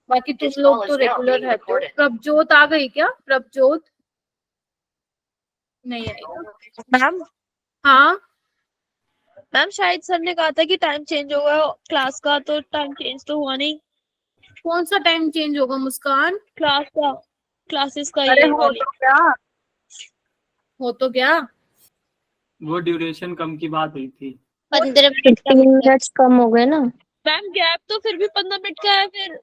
बाकी तुम लोग तो रेगुलर रहते हो। प्रभजोत आ गई क्या? प्रभजोत नहीं आई ना? मैम हाँ मैम शायद सर ने कहा था कि टाइम चेंज होगा क्लास का, तो टाइम चेंज तो हुआ नहीं। कौन सा टाइम चेंज होगा मुस्कान? क्लास का, क्लासेस का अरे ये हो वाली। तो क्या, हो तो क्या? वो ड्यूरेशन कम की बात हुई थी। 15 मिनट का 15 मिनट्स कम हो गए ना। मैम गैप तो फिर भी 15 मिनट का है फिर।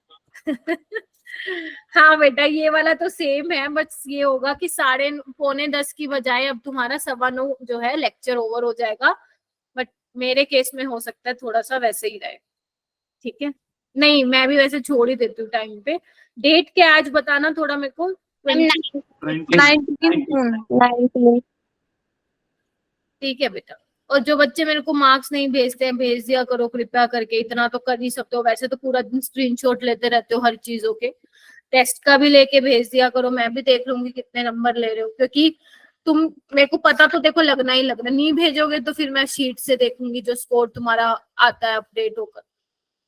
हाँ बेटा ये वाला तो सेम है, बस ये होगा कि 9:45 की बजाय अब तुम्हारा 9:15 जो है लेक्चर ओवर हो जाएगा। बट मेरे केस में हो सकता है थोड़ा सा वैसे ही रहे, ठीक है? नहीं मैं भी वैसे छोड़ ही देती हूँ टाइम पे। डेट क्या आज बताना थोड़ा मेरे को। 19 जून। 19। ठीक है बेटा। और जो बच्चे मेरे को मार्क्स नहीं भेजते हैं भेज दिया करो कृपया करके, इतना तो कर ही सकते हो। वैसे तो पूरा दिन स्क्रीनशॉट लेते रहते हो हर चीजों के, टेस्ट का भी लेके भेज दिया करो, मैं भी देख लूंगी कितने नंबर ले रहे हो। क्योंकि तुम, मेरे को पता तो देखो लगना ही लगना, नहीं भेजोगे तो फिर मैं शीट से देखूंगी जो स्कोर तुम्हारा आता है अपडेट होकर।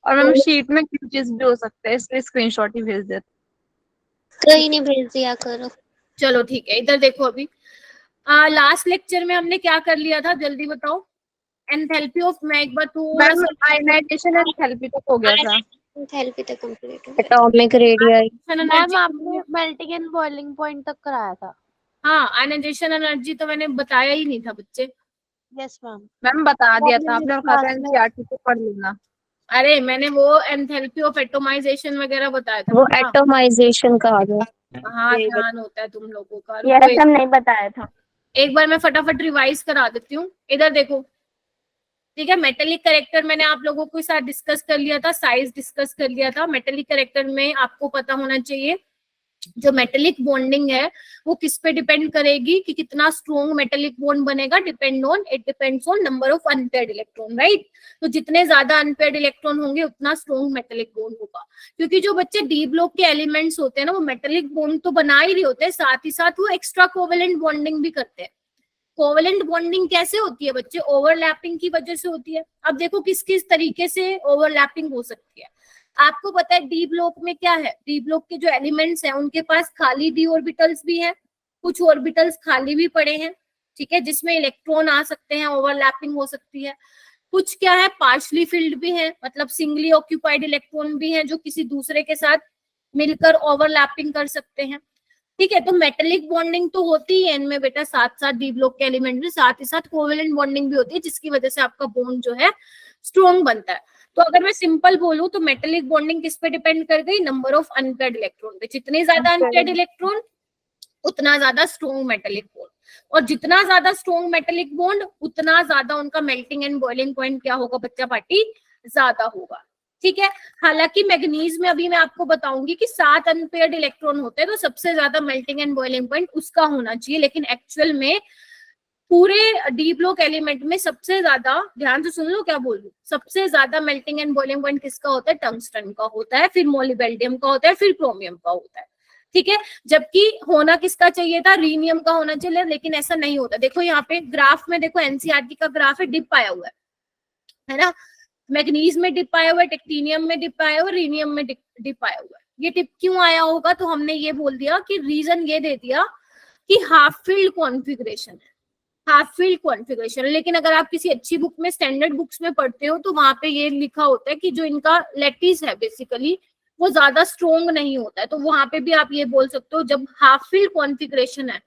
और मैम शीट में चीज भी हो सकता है, इसलिए स्क्रीनशॉट ही भेज देते। कोई नहीं, भेज दिया करो। चलो ठीक है, इधर देखो अभी लास्ट लेक्चर में हमने क्या कर लिया था जल्दी बताओ। एंथैल्पी ऑफ, मैं एक बार थोड़ा मैम सा आयनाइजेशन एंथैल्पी तक हो गया था। थेरेपी तक कंप्लीट हो गया। Atomic radius. मैम आपने मेल्टिंग एंड बॉइलिंग पॉइंट तक कराया था। हाँ आयनाइजेशन एनर्जी तो मैंने बताया ही नहीं था बच्चे। Yes ma'am. मैम बता दिया था आपने, कहा था क्लास में एनसीईआरटी को पढ़ लेना। अरे मैंने वो एंथैल्पी ऑफ एटोमाइजेशन वगैरह बताया था वो बेटा। एटोमाइजेशन का आ गया। हाँ ध्यान होता है तुम लोगों का। ये रुको सब नहीं बताया था। एक बार मैं फटाफट रिवाइज करा देती हूँ। इधर देखो, ठीक है। मेटेलिक करेक्टर मैंने आप लोगों के साथ डिस्कस कर लिया था, साइज डिस्कस कर लिया था। मेटेलिक करेक्टर में आपको पता होना चाहिए जो मेटेलिक बॉन्डिंग है वो किस पे डिपेंड करेगी कि कितना स्ट्रॉन्ग मेटेलिक बॉन्ड बनेगा। It depends on number of unpaired electron, right? तो जितने ज्यादा अनपेयर्ड इलेक्ट्रॉन होंगे उतना स्ट्रॉन्ग मेटेलिक बॉन्ड होगा। क्योंकि जो बच्चे डी ब्लॉक के एलिमेंट्स होते हैं ना वो मेटेलिक बॉन्ड तो बना ही रहे होते हैं, साथ ही साथ वो एक्स्ट्रा कोवेलेंट बॉन्डिंग भी करते हैं। कोवेलेंट बॉन्डिंग कैसे होती है बच्चे? ओवरलैपिंग की वजह से होती है। अब देखो किस किस तरीके से ओवरलैपिंग हो सकती है। आपको पता है डी ब्लॉक में क्या है, डी ब्लॉक के जो एलिमेंट्स हैं उनके पास खाली डी ऑर्बिटल्स भी हैं, कुछ ऑर्बिटल्स खाली भी पड़े हैं, ठीक है, जिसमें इलेक्ट्रॉन आ सकते हैं, ओवरलैपिंग हो सकती है। कुछ क्या है, पार्शली फिल्ड भी है, मतलब सिंगली ऑक्यूपाइड इलेक्ट्रॉन भी है जो किसी दूसरे के साथ मिलकर ओवरलैपिंग कर सकते हैं, ठीक है। तो मेटेलिक बॉन्डिंग तो होती ही है इनमें बेटा, साथ साथ डी ब्लॉक के एलिमेंट में, साथ ही साथ कोवेलेंट बॉन्डिंग भी होती है जिसकी वजह से आपका बॉन्ड जो है स्ट्रॉन्ग बनता है। तो अगर मैं सिंपल बोलूं तो मेटेलिक बॉन्डिंग किस पे डिपेंड कर गई? नंबर ऑफ अनपेयर्ड इलेक्ट्रॉन पे। जितने ज्यादा अनपेयर्ड इलेक्ट्रॉन उतना ज्यादा स्ट्रॉन्ग मेटेलिक बॉन्ड, और जितना ज्यादा स्ट्रॉन्ग मेटेलिक बॉन्ड उतना ज्यादा उनका मेल्टिंग एंड बॉइलिंग पॉइंट क्या होगा बच्चा पार्टी? ज्यादा होगा, ठीक है। हालांकि मैग्नीज में अभी मैं आपको बताऊंगी कि 7 अनपेयर्ड इलेक्ट्रॉन होते हैं तो सबसे ज्यादा मेल्टिंग एंड बॉइलिंग पॉइंट उसका होना चाहिए, लेकिन एक्चुअल में पूरे डी ब्लॉक एलिमेंट में सबसे ज्यादा, ध्यान से सुन लो क्या बोल रही हूँ, सबसे ज्यादा मेल्टिंग एंड बॉइलिंग पॉइंट किसका होता है? टंगस्टन का होता है, फिर मोलिबेल्डियम का होता है, फिर क्रोमियम का होता है, ठीक है। जबकि होना किसका चाहिए था? रीनियम का होना चाहिए, लेकिन ऐसा नहीं होता। देखो यहाँ पे ग्राफ में देखो, एनसीईआरटी का ग्राफ है, डिप आया हुआ है ना। मैग्नीज में डिप आया हुआ है, टेक्टिनियम में डिप आया हुआ है, रीनियम में डिप आया हुआ है। ये डिप क्यों आया होगा? तो हमने ये बोल दिया कि रीजन ये दे दिया कि हाफ फील्ड कॉन्फ़िगरेशन है, हाफ फील्ड कॉन्फ़िगरेशन। लेकिन अगर आप किसी अच्छी बुक में, स्टैंडर्ड बुक्स में पढ़ते हो तो वहां पे ये लिखा होता है कि जो इनका लैटिस है बेसिकली वो ज्यादा स्ट्रोंग नहीं होता है। तो वहां पे भी आप ये बोल सकते हो जब हाफ फील्ड कॉन्फ़िगरेशन है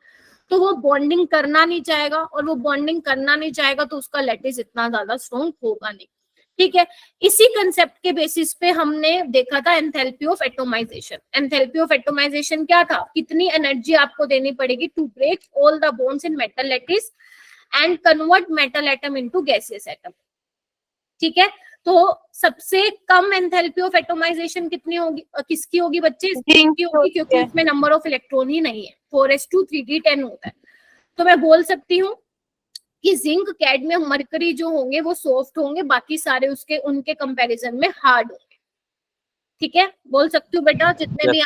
तो वो बॉन्डिंग करना नहीं चाहेगा, और वो बॉन्डिंग करना नहीं चाहेगा तो उसका लैटिस इतना ज्यादा स्ट्रोंग होगा नहीं, ठीक है। इसी कंसेप्ट के बेसिस पे हमने देखा था enthalpy of atomisation. Enthalpy of atomisation क्या था? कितनी एनर्जी आपको देनी पड़ेगी to break all the bonds in metal lattice and convert metal atom into gaseous atom, ठीक है। तो सबसे कम एंथैल्पी ऑफ एटोमाइजेशन कितनी होगी, किसकी होगी बच्चे? जिंक होगी, क्योंकि उसमें नंबर ऑफ इलेक्ट्रॉन ही नहीं है, 4s2 3d10 होता है। तो मैं बोल सकती हूँ कि जिंक, कैडमियम, मरकरी जो होंगे वो सॉफ्ट होंगे, बाकी सारे उसके उनके कंपैरिजन में हार्ड होंगे, ठीक है। बोल सकती हूँ बेटा जितने भी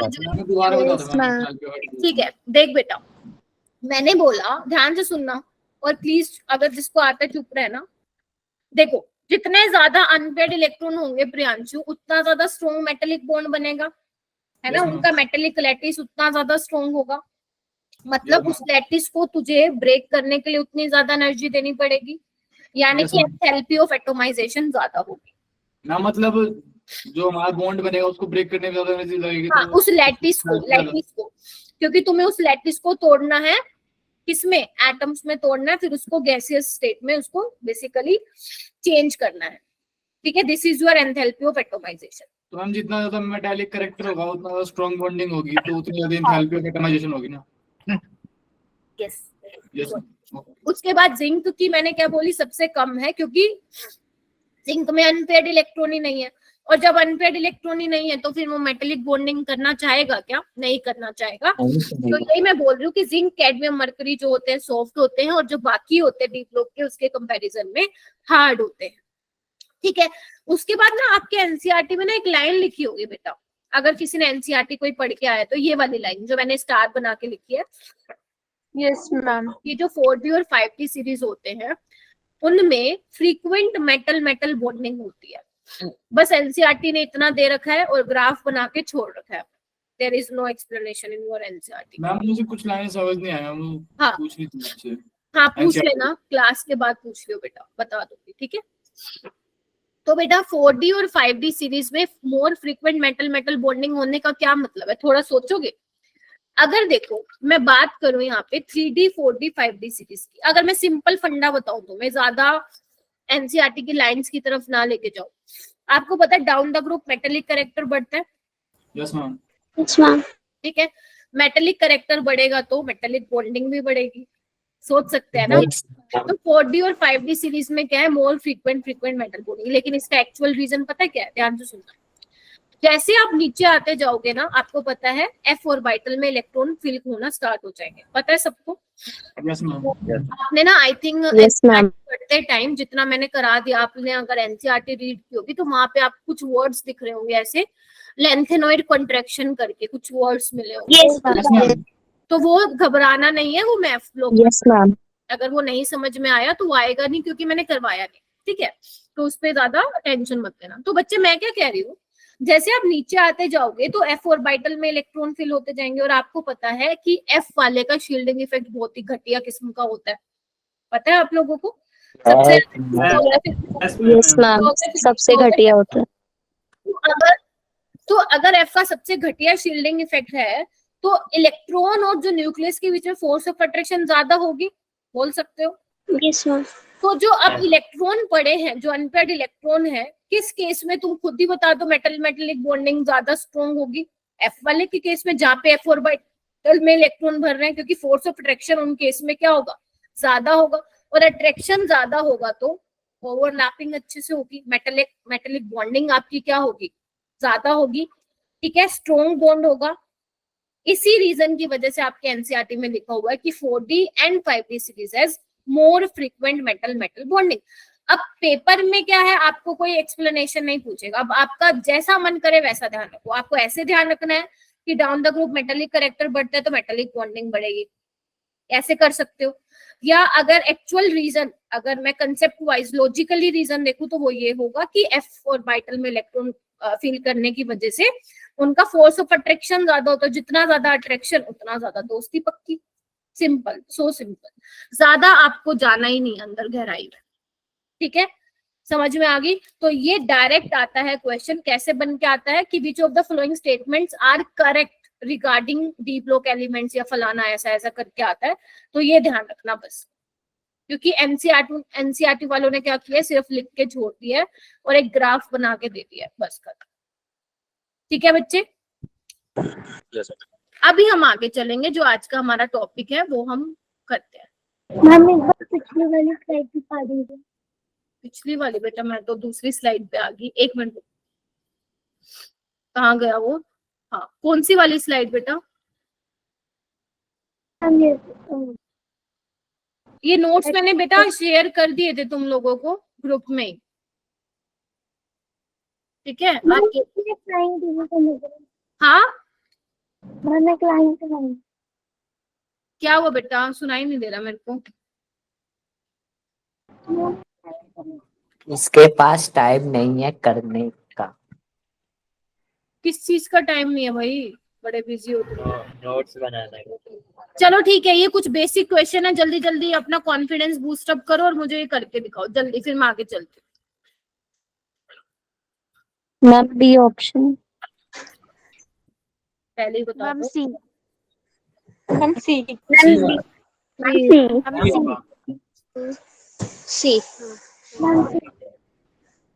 ठीक है। देख बेटा मैंने बोला, ध्यान से सुनना, और प्लीज अगर जिसको आता है चुप रहना। देखो जितने ज्यादा अनपेयर्ड इलेक्ट्रॉन होंगे प्रियांशु उतना ज्यादा स्ट्रॉन्ग मेटेलिक बॉन्ड बनेगा, है ना, Yes, ma'am. उनका मेटेलिक लैटिस उतना ज्यादा स्ट्रॉन्ग होगा, मतलब Yes, उस लैटिस को तुझे ब्रेक करने के लिए उतनी ज्यादा एनर्जी देनी पड़ेगी, यानी Yes, कि ma'am. एंथैल्पी ऑफ एटोमाइजेशन ज्यादा होगी। ना मतलब जो हमारा बॉन्ड बनेगा उसको ब्रेक करने में ज्यादा एनर्जी लगेगी, हाँ, तो उस लैटिस को, क्योंकि तुम्हें उस लैटिस को तोड़ना है, किसमें, एटम्स में तोड़ना है, फिर उसको गैसियस स्टेट में उसको बेसिकली चेंज करना है। ठीक है, this is your enthalpy of atomisation. तो मैम जितना ज्यादा मेटालिक करेक्टर होगा उतना ज्यादा स्ट्रॉन्ग बॉन्डिंग होगी, तो उतनी ज्यादा एंथैल्पी ऑफ एटमाइजेशन होगी ना। यस। यस। उसके बाद जिंक की मैंने क्या बोली, सबसे कम है, क्योंकि जिंक में अनपेयर्ड इलेक्ट्रॉन ही नहीं है, और जब अनपेयर्ड इलेक्ट्रॉन ही नहीं है तो फिर वो मेटेलिक बॉन्डिंग करना चाहेगा क्या, नहीं करना चाहेगा। तो यही मैं बोल रही हूँ कि जिंक, कैडमियम, मरकरी जो होते हैं सॉफ्ट होते हैं, और जो बाकी होते हैं डी ब्लॉक के उसके कंपैरिजन में हार्ड होते हैं। ठीक है, उसके बाद ना आपके एनसीईआरटी में ना एक लाइन लिखी होगी बेटा, अगर किसी ने एनसीईआरटी कोई पढ़ के आया तो ये वाली लाइन जो मैंने स्टार बना के लिखी है, यस मैम। ये जो 4D और 5D सीरीज होते हैं उनमें फ्रीक्वेंट मेटल मेटल बॉन्डिंग होती है। बस एनसीईआरटी ने इतना दे रखा है और ग्राफ बना के छोड़ रखा है, there is no explanation in your NCERT. Ma'am मुझे कुछ लाइन समझ नहीं आया, मैं हाँ। पूछ रही थी आपसे। हाँ, पूछ NCERT लेना, क्लास के बाद पूछ लियो बेटा, बता दूंगी। ठीक है, तो बेटा 4D और 5D सीरीज में मोर फ्रीक्वेंट मेटल मेटल बॉन्डिंग होने का क्या मतलब है, थोड़ा सोचोगे। अगर देखो मैं बात करूं यहाँ पे 3D 4D 5D सीरीज की, अगर मैं सिंपल फंडा बताऊं तो मैं ज्यादा एनसीईआरटी की लाइंस की तरफ ना लेके जाऊं, आपको पता है down the group metallic character बढ़ता है। Yes ma'am. Yes ma'am. ठीक है, मेटेलिक कैरेक्टर बढ़ेगा तो मेटेलिक बॉन्डिंग भी बढ़ेगी, सोच सकते हैं ना। तो 4D और 5D सीरीज में क्या है, मोर फ्रीक्वेंट मेटल बॉन्डिंग, लेकिन इसका एक्चुअल रीजन पता है क्या है, ध्यान से सुनना। जैसे आप नीचे आते जाओगे ना, आपको पता है f ऑर्बिटल में इलेक्ट्रॉन फिल होना स्टार्ट हो जाएंगे, पता है सबको। Yes ma'am. आपने ना आई थिंक यस मैम। पढ़ते टाइम जितना मैंने करा दिया, आपने अगर एनसीईआरटी रीड की होगी तो वहां पे आप कुछ वर्ड्स दिख रहे होंगे ऐसे, लेंथेनॉइड कॉन्ट्रैक्शन करके कुछ वर्ड्स मिले होंगे। Yes ma'am. तो वो घबराना नहीं है, वो मैथ लोग, यस मैम। अगर वो नहीं समझ में आया तो वो आएगा नहीं, क्योंकि मैंने करवाया नहीं। ठीक है, तो उस पर ज्यादा टेंशन मत लेना। तो बच्चे मैं क्या कह रही हूँ, जैसे आप नीचे आते जाओगे तो f ऑर्बिटल में इलेक्ट्रॉन फिल होते जाएंगे, और आपको पता है कि f वाले का शील्डिंग इफेक्ट बहुत ही घटिया किस्म का होता है, पता है आप लोगों को। सबसे यस मैम, सबसे घटिया होता है। अगर f का सबसे घटिया शील्डिंग इफेक्ट है तो इलेक्ट्रॉन और जो न्यूक्लियस के बीच में फोर्स ऑफ अट्रैक्शन ज्यादा होगी, बोल सकते हो। Yes ma'am. तो जो अब इलेक्ट्रॉन पड़े हैं, जो अनपेयर्ड इलेक्ट्रॉन है, किस केस में तुम खुद ही बता दो मेटल मेटेलिक बॉन्डिंग ज्यादा स्ट्रॉन्ग होगी, एफ वाले के केस में, जहाँ पे एफ ऑर्बिटल में इलेक्ट्रॉन भर रहे हैं, क्योंकि फोर्स ऑफ अट्रैक्शन उन केस में क्या होगा, ज्यादा होगा, और अट्रैक्शन ज्यादा होगा तो ओवरलैपिंग अच्छे से होगी, मेटेलिक बॉन्डिंग आपकी क्या होगी, ज्यादा होगी। ठीक है, स्ट्रॉन्ग बॉन्ड होगा। इसी रीजन की वजह से आपके एनसीईआरटी में लिखा हुआ है कि 4D and 5D series has more frequent metal metal bonding. अब पेपर में क्या है, आपको कोई एक्सप्लेनेशन नहीं पूछेगा, अब आपका जैसा मन करे वैसा ध्यान रखो। आपको ऐसे ध्यान रखना है कि down the group metallic character बढ़ता है तो मेटेलिक बॉन्डिंग बढ़ेगी, ऐसे कर सकते हो। या अगर एक्चुअल रीजन, अगर मैं कंसेप्ट वाइज लॉजिकली रीजन देखूं तो वो ये होगा कि एफ ऑर्बिटल में इलेक्ट्रॉन फील करने की वजह से उनका फोर्स ऑफ अट्रैक्शन ज्यादा होता है, जितना ज्यादा अट्रैक्शन उतना ज्यादा दोस्ती पक्की। सिंपल, सो सिंपल, ज्यादा आपको जाना ही नहीं अंदर गहराई में। ठीक है, समझ में आ गई। तो ये डायरेक्ट आता है क्वेश्चन, कैसे बन के आता है कि which of the following statements are correct regarding D block elements, या फलाना ऐसा ऐसा करके आता है। तो ये ध्यान रखना बस, क्योंकि एनसीईआरटी वालों ने क्या किया, सिर्फ लिख के छोड़ दिया है और एक ग्राफ बना के दे दिया है, बस कर। ठीक है बच्चे, अभी हम आगे चलेंगे, जो आज का हमारा टॉपिक है वो हम करते हैं। मैम एक बार पिछली वाली स्लाइड दिखा दीजिए। पिछली वाली बेटा, मैं तो दूसरी स्लाइड पे आ गई, एक मिनट, कहाँ गया वो। हाँ, कौन सी वाली स्लाइड बेटा, ये नोट्स मैंने बेटा शेयर कर दिए थे तुम लोगों को ग्रुप में। ठीक है, हाँ क्या हुआ बेटा, सुनाई नहीं दे रहा मेरे को। उसके पास टाइम नहीं है करने का। किस चीज का टाइम नहीं है भाई, बड़े बिजी हो तुम। नोट्स बनाना है। चलो ठीक है, ये कुछ बेसिक क्वेश्चन है, जल्दी जल्दी अपना कॉन्फिडेंस बूस्ट अप करो और मुझे ये करके दिखाओ जल्दी, फिर मैं आगे चलती हूँ। Ma'am B option. पहले ही बता दो। सी। सी।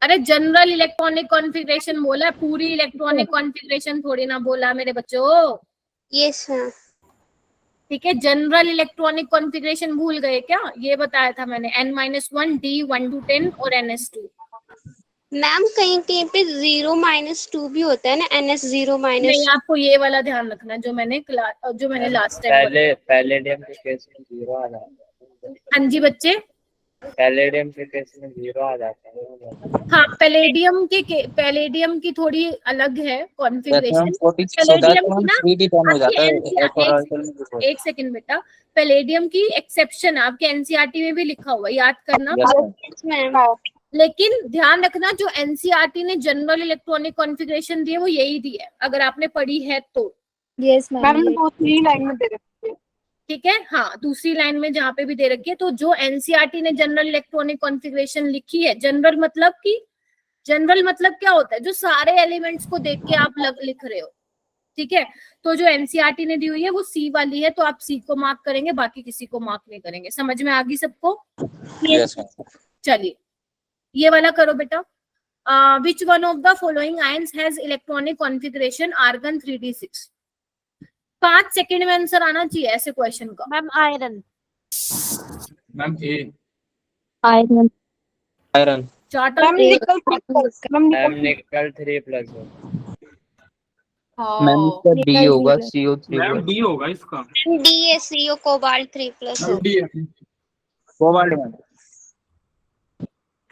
अरे जनरल इलेक्ट्रॉनिक कॉन्फ़िगरेशन बोला है, पूरी इलेक्ट्रॉनिक कॉन्फ़िगरेशन थोड़ी ना बोला मेरे बच्चों। Yes ma'am. ठीक है, जनरल इलेक्ट्रॉनिक कॉन्फ़िगरेशन भूल गए क्या? ये बताया था मैंने, n-1 d 1 to 10 और ns2। मैम कहीं कहीं पे 0-2 भी होता है ना, NS 0-। नहीं, आपको ये वाला ध्यान रखना जो मैंने लास्ट टाइम। पैलेडियम के केस में 0 आ जाता है। हाँ जी बच्चे, पैलेडियम के केस में 0 आ जाता है। हाँ पैलेडियम की थोड़ी अलग है कॉन्फ़िगरेशन। एक सेकंड बेटा, पैलेडियम की एक्सेप्शन आपके एनसीईआरटी में भी लिखा हुआ है, याद करना। Yes ma'am. लेकिन ध्यान रखना जो एनसीईआरटी ने जनरल इलेक्ट्रॉनिक कॉन्फ़िगरेशन दी है वो यही दी है, अगर आपने पढ़ी है तो। यस मैम, दूसरी लाइन में दे रखी है। ठीक है, हाँ दूसरी लाइन में जहाँ पे भी दे रखी है। तो जो एनसीईआरटी ने जनरल इलेक्ट्रॉनिक कॉन्फ़िगरेशन लिखी है, जनरल मतलब क्या होता है? जो सारे एलिमेंट्स को देख के आप लिख रहे हो। ठीक है, तो जो एनसीईआरटी ने दी हुई है वो सी वाली है, तो आप सी को मार्क करेंगे, बाकी किसी को मार्क नहीं करेंगे। समझ में आ गई सबको? चलिए ये वाला करो बेटा। Which one of the following ions has electronic configuration argon 3d6? 5 second में आंसर आना चाहिए ऐसे क्वेश्चन का। Ma'am iron. Ma'am A. Iron. चार्टर मैम निकल 3+। मैम इसका डी होगा, CO3। मैम डी होगा इसका। DSCO कोबाल्ट 3+ मैम डी है। कोबाल्ट।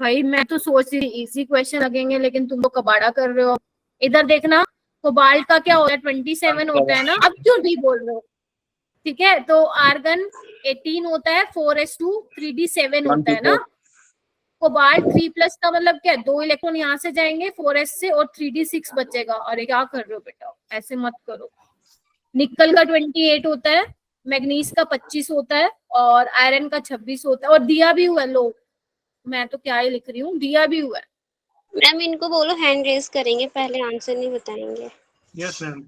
भाई मैं तो सोच रही इजी क्वेश्चन लगेंगे, लेकिन तुम तो कबाड़ा कर रहे हो। इधर देखना, कोबाल्ट का क्या होता है? 27 होता है ना। अब क्यों डी बोल रहे हो? ठीक है, तो आर्गन 18 होता है, 4s2 3d7 होता है ना। कोबाल्ट 3+ का मतलब क्या है? 2 इलेक्ट्रॉन यहाँ से जाएंगे 4s से और 3d6 बचेगा। अरे क्या कर रहे हो बेटा, ऐसे मत करो। निकल का 28 होता है, मैग्नीज का 25 होता है और आयरन का 26 होता है। और दिया भी हुआ है, लो मैं तो क्या ही लिख रही हूँ, दिया भी हुआ है। मैम इनको बोलो हैंड रेज करेंगे, पहले आंसर नहीं बताएंगे। Yes ma'am.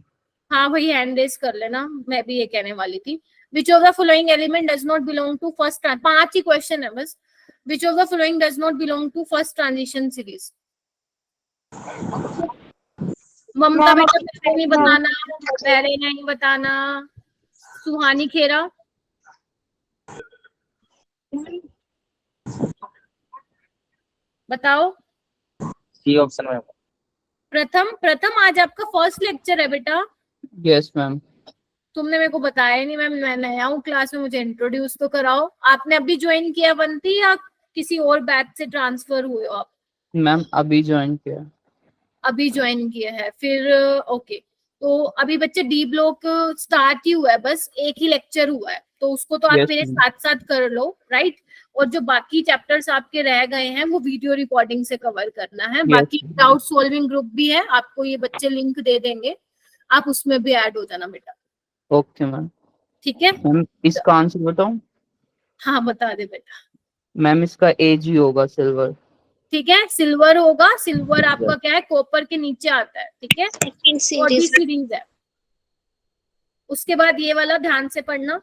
हाँ भाई हैंड रेज कर लेना, मैं भी ये कहने वाली थी। Which of the following element does not belong to first, 5 ही क्वेश्चन है बस। Which of the following does not belong to first transition series? Mamta बेटा पहले नहीं बताना, पहले नहीं बताना। सुहानी खेरा, बताओ। सी ऑप्शन में। प्रथम आज आपका फर्स्ट लेक्चर है बेटा। Yes ma'am. तुमने मेरे को बताया ही नहीं मैम, मैं नया हूँ क्लास में, मुझे इंट्रोड्यूस तो कराओ। आपने अभी ज्वाइन किया बनती या किसी और बैच से ट्रांसफर हुए हो आप? मैम अभी ज्वाइन किया। अभी ज्वाइन किया है, फिर ओके। तो अभी बच्चे डी ब्लॉक स्टार्ट ही हुआ है, बस एक ही लेक्चर हुआ है, तो उसको तो आप Yes, मेरे ma'am. साथ साथ कर लो, राइट। और जो बाकी चैप्टर्स आपके रह गए हैं वो वीडियो रिकॉर्डिंग से कवर करना है। बाकी डाउट सॉल्विंग ग्रुप भी है, आपको ये बच्चे लिंक दे देंगे, आप उसमें भी ऐड हो जाना बेटा। Okay ma'am. ठीक है मैम इसका आंसर बताऊं? हाँ बता दे बेटा। मैम इसका एजी होगा सिल्वर। ठीक है, सिल्वर होगा। सिल्वर आपका क्या है? कॉपर के नीचे आता है। ठीक है, सेकंड बॉडी सीरीज। सीरीज है। उसके बाद ये वाला ध्यान से पढ़ना।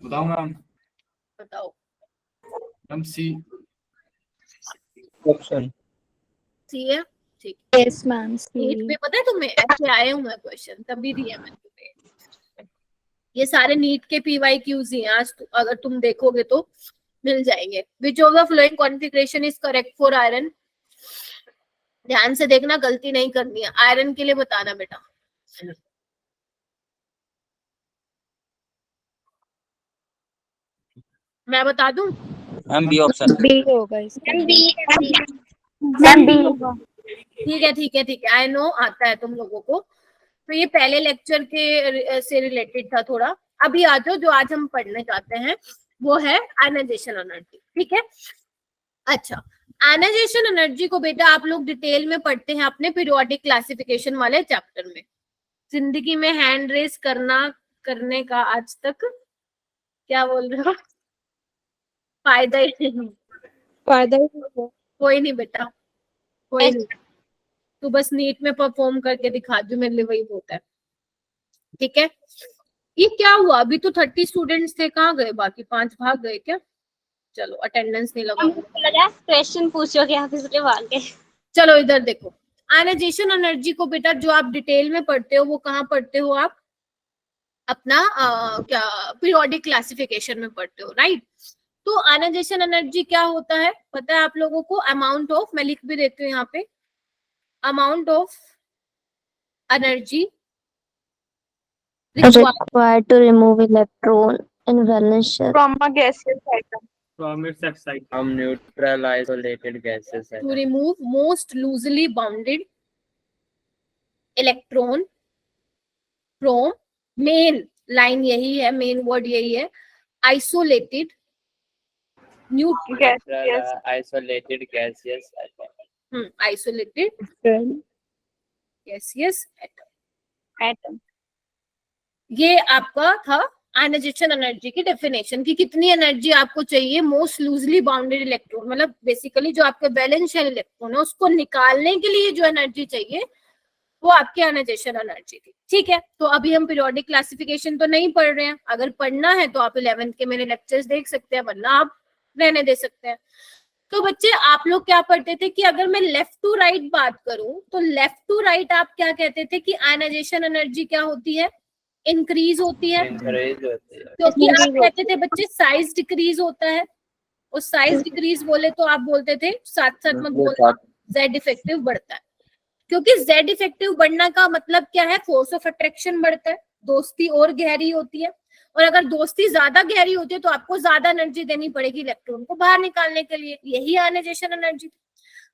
बताओ मैम। बताओ। Ma'am C option. सी है, ठीक। Yes ma'am. नीट में पता है तुम्हें ऐसे आए हुए हैं क्वेश्चन, तभी दिया मैंने तुम्हें। ये सारे नीट के PYQs ही हैं आज, अगर तुम देखोगे तो मिल जाएंगे। विच of the following configuration is correct for iron? ध्यान से देखना, गलती नहीं करनी है। आयरन के लिए बताना बेटा। मैं बता दूं? Ma'am B option. बी होगा इसका। ठीक है, आई नो आता है तुम लोगों को। तो ये पहले लेक्चर के से रिलेटेड था थोड़ा। अभी आ जाओ, जो आज हम पढ़ने जाते हैं वो है आयनाइजेशन एनर्जी। ठीक है, अच्छा, आयनाइजेशन एनर्जी को बेटा आप लोग डिटेल में पढ़ते हैं अपने पीरियोडिक क्लासिफिकेशन वाले चैप्टर में। जिंदगी में हैंड रेस करने का आज तक क्या बोल रहे हो, फायदा ही नहीं। फायदा ही नहीं है। कोई नहीं बेटा, कोई नहीं, तू बस नीट में परफॉर्म करके दिखा, जो मेरे लिए वही होता है। ठीक है, ये क्या हुआ, अभी तो 30 स्टूडेंट्स थे, कहाँ गए बाकी 5 भाग गए क्या? चलो अटेंडेंस नहीं लगा। लगा क्वेश्चन पूछोगे आप इसके आगे। चलो इधर देखो, आयनाइजेशन एनर्जी को बेटा जो आप डिटेल में पढ़ते हो वो कहाँ पढ़ते हो आप? अपना क्या पीरियोडिक क्लासिफिकेशन में पढ़ते हो, राइट? तो आयनाइजेशन एनर्जी क्या होता है पता है आप लोगों को? अमाउंट ऑफ, मैं लिख भी देती हूँ यहाँ पे, amount of energy required to remove electron in valence shell. From a gaseous item. From its excitation. From neutral isolated gases. to remove most loosely bounded electron from, main line यही है, main word यही है, isolated Gaseous. Isolated gaseous atom. isolated gaseous atom। Atom. ये आपका था ionization energy की definition कि कितनी एनर्जी आपको चाहिए मोस्ट लूजली बाउंडेड इलेक्ट्रॉन, मतलब बेसिकली जो आपके वैलेंस शेल इलेक्ट्रॉन है उसको निकालने के लिए जो एनर्जी चाहिए वो आपकी आयनाइजेशन एनर्जी थी। ठीक है, तो अभी हम पीरियोडिक क्लासिफिकेशन तो नहीं पढ़ रहे हैं, अगर पढ़ना है तो आप 11th के मेरे लेक्चर्स देख सकते हैं, वरना आप रहने दे सकते हैं। तो बच्चे आप लोग क्या पढ़ते थे कि अगर मैं लेफ्ट टू राइट बात करूं तो लेफ्ट टू राइट आप क्या कहते थे कि आयनाइजेशन एनर्जी क्या होती है? इंक्रीज होती है, Increase होती है। क्योंकि आप कहते थे बच्चे साइज डिक्रीज होता है, और साइज डिक्रीज बोले तो आप बोलते थे साथ साथ मत बोलना, जेड इफेक्टिव बढ़ता है, क्योंकि जेड इफेक्टिव बढ़ने का मतलब क्या है? फोर्स ऑफ अट्रैक्शन बढ़ता है, दोस्ती और गहरी होती है, और अगर दोस्ती ज्यादा गहरी होती है तो आपको ज्यादा एनर्जी देनी पड़ेगी इलेक्ट्रॉन को बाहर निकालने के लिए, यही आयनाइजेशन एनर्जी।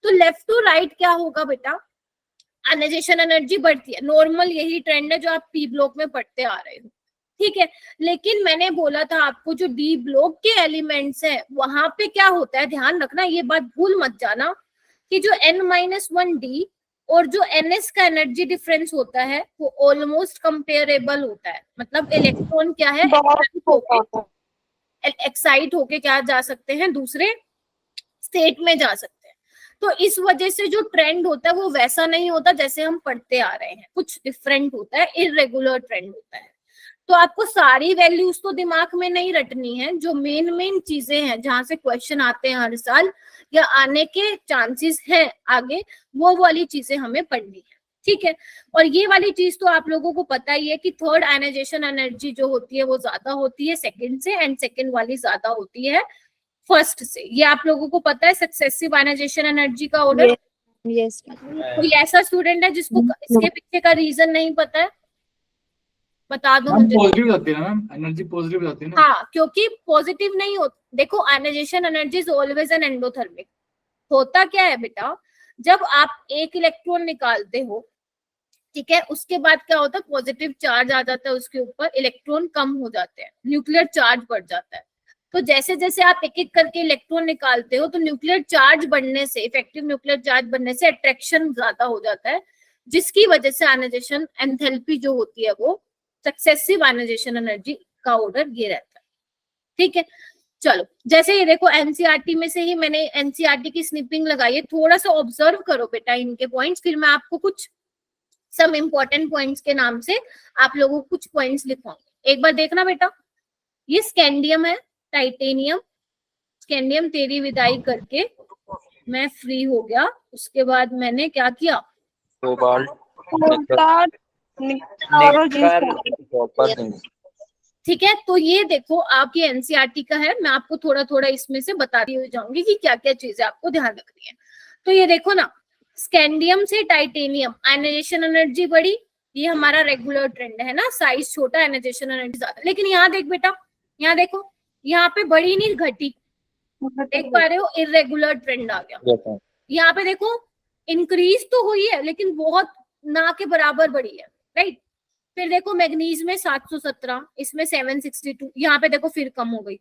तो लेफ्ट टू राइट क्या होगा बेटा? आयनाइजेशन एनर्जी बढ़ती है, नॉर्मल यही ट्रेंड है जो आप पी ब्लॉक में पढ़ते आ रहे हो। ठीक है, लेकिन मैंने बोला था आपको जो डी ब्लॉक के एलिमेंट्स है वहां पे क्या होता है, ध्यान रखना, ये बात भूल मत जाना कि जो n-1 डी और जो ns का एनर्जी डिफरेंस होता है वो ऑलमोस्ट कंपेरेबल होता है, मतलब इलेक्ट्रॉन क्या है, एक्साइट होके क्या जा सकते हैं, दूसरे स्टेट में जा सकते हैं। तो इस वजह से जो ट्रेंड होता है वो वैसा नहीं होता जैसे हम पढ़ते आ रहे हैं, कुछ डिफरेंट होता है, इरेगुलर ट्रेंड होता है। तो आपको सारी वैल्यूज तो दिमाग में नहीं रटनी है, जो मेन चीजें हैं जहां से क्वेश्चन आते हैं हर साल या आने के चांसेस हैं आगे, वो वाली चीजें हमें पढ़नी है। ठीक है, और ये वाली चीज तो आप लोगों को पता ही है कि थर्ड आयनाइजेशन एनर्जी जो होती है वो ज्यादा होती है सेकंड से, एंड सेकंड वाली ज्यादा होती है फर्स्ट से, ये आप लोगों को पता है। सक्सेसिव आयनाइजेशन एनर्जी का ऑर्डर, Yes. कोई ऐसा स्टूडेंट है जिसको इसके पीछे का रीजन नहीं पता है? बता दो मुझे। पॉजिटिव जाती है ना मैम, एनर्जी पॉजिटिव जाती है ना। हाँ, क्योंकि पॉजिटिव नहीं होता, देखो ionisation energy is always an endothermic. होता क्या है बेटा, जब आप एक इलेक्ट्रॉन निकालते हो, ठीक है, उसके बाद क्या होता है, पॉजिटिव चार्ज आ जाता है उसके ऊपर, इलेक्ट्रॉन कम हो जाते हैं, न्यूक्लियर चार्ज बढ़ जाता है। तो जैसे जैसे आप एक एक करके इलेक्ट्रॉन निकालते हो तो न्यूक्लियर चार्ज बढ़ने से, इफेक्टिव न्यूक्लियर चार्ज बढ़ने से अट्रैक्शन ज्यादा हो जाता है, जिसकी वजह से आयनाइजेशन एंथैल्पी जो होती है वो सक्सेसिव आयनाइजेशन एनर्जी का ऑर्डर ये रहता है। ठीक है, चलो जैसे ये देखो एनसीईआरटी में से ही मैंने एनसीईआरटी की स्निपिंग लगाई है, थोड़ा सा ऑब्जर्व करो बेटा इनके पॉइंट्स, फिर मैं आपको कुछ सम इम्पोर्टेंट पॉइंट्स के नाम से आप लोगों को कुछ पॉइंट्स लिखवाऊंगी। एक बार देखना बेटा, ये स्कैंडियम है, टाइटेनियम, स्कैंडियम तेरी विदाई करके मैं फ्री हो गया, उसके बाद मैंने क्या किया, कोबाल्ट, ठीक है। तो ये देखो आपकी एनसीईआरटी का है, मैं आपको थोड़ा थोड़ा इसमें से बताती हुई जाऊंगी कि क्या क्या चीजें आपको ध्यान रखनी है। तो ये देखो ना, स्कैंडियम से टाइटेनियम आयनाइजेशन एनर्जी बढ़ी, ये हमारा रेगुलर ट्रेंड है ना, साइज छोटा आयनाइजेशन एनर्जी ज्यादा। लेकिन यहाँ देख बेटा, यहाँ देखो, यहाँ पे बढ़ी नहीं घटी, देख पा रहे हो, इरेगुलर ट्रेंड आ गया। यहाँ पे देखो इंक्रीज तो हुई है लेकिन बहुत ना के बराबर बढ़ी है, राइट। फिर देखो मैग्नीज में 717, इसमें 762, यहाँ पे देखो फिर कम हो गई,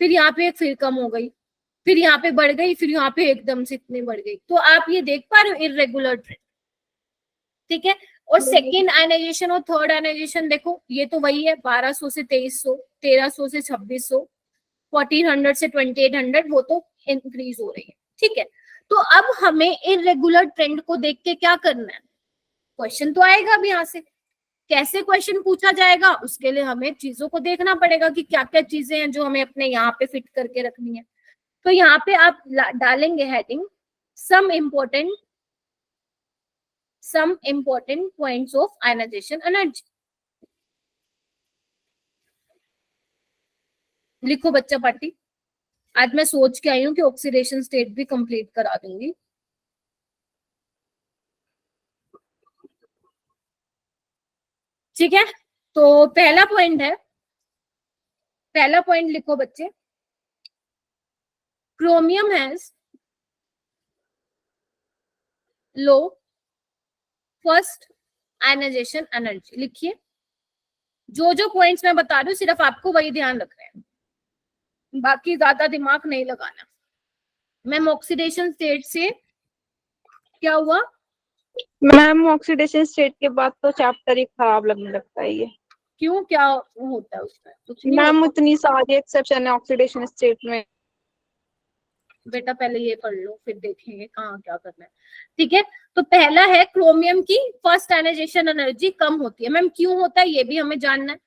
फिर यहाँ पे फिर कम हो गई, फिर यहाँ पे बढ़ गई, फिर यहाँ पे एकदम से इतनी बढ़ गई। तो आप ये देख पा रहे हो इरेगुलर ट्रेंड, ठीक है। और सेकेंड आयनाइजेशन और थर्ड आयनाइजेशन देखो, ये तो वही है 1200 से 2300, 1300 से 2600, 1400 से 2800, वो तो इंक्रीज हो रही है, ठीक है। तो अब हमें इरेगुलर ट्रेंड को देख के क्या करना है, क्वेश्चन तो आएगा अब यहाँ से, कैसे क्वेश्चन पूछा जाएगा, उसके लिए हमें चीजों को देखना पड़ेगा कि क्या क्या चीजें हैं जो हमें अपने यहाँ पे फिट करके रखनी है। तो यहाँ पे आप डालेंगे heading some important points of ionization energy। लिखो बच्चा पार्टी। आज मैं सोच के आई हूँ कि ऑक्सीडेशन स्टेट भी कंप्लीट करा दूंगी। ठीक है, तो पहला पॉइंट लिखो बच्चे, chromium has low first ionisation energy. लिखिए, जो पॉइंट्स मैं बता रही हूँ सिर्फ आपको वही ध्यान रखना है, बाकी ज्यादा दिमाग नहीं लगाना। मैम ऑक्सीडेशन स्टेट से क्या हुआ? मैम ऑक्सीडेशन स्टेट के बाद तो चैप्टर ही खराब लगने लगता है ये। क्यों, क्या होता है उसमें? कुछ नहीं मैम होता। इतनी सारी एक्सेप्शन है ऑक्सीडेशन स्टेट में। बेटा पहले ये पढ़ लो, फिर देखेंगे कहाँ क्या करना है, ठीक है। तो पहला है क्रोमियम की फर्स्ट आयनाइजेशन एनर्जी कम होती है। मैम क्यों होता है ये भी हमें जानना है।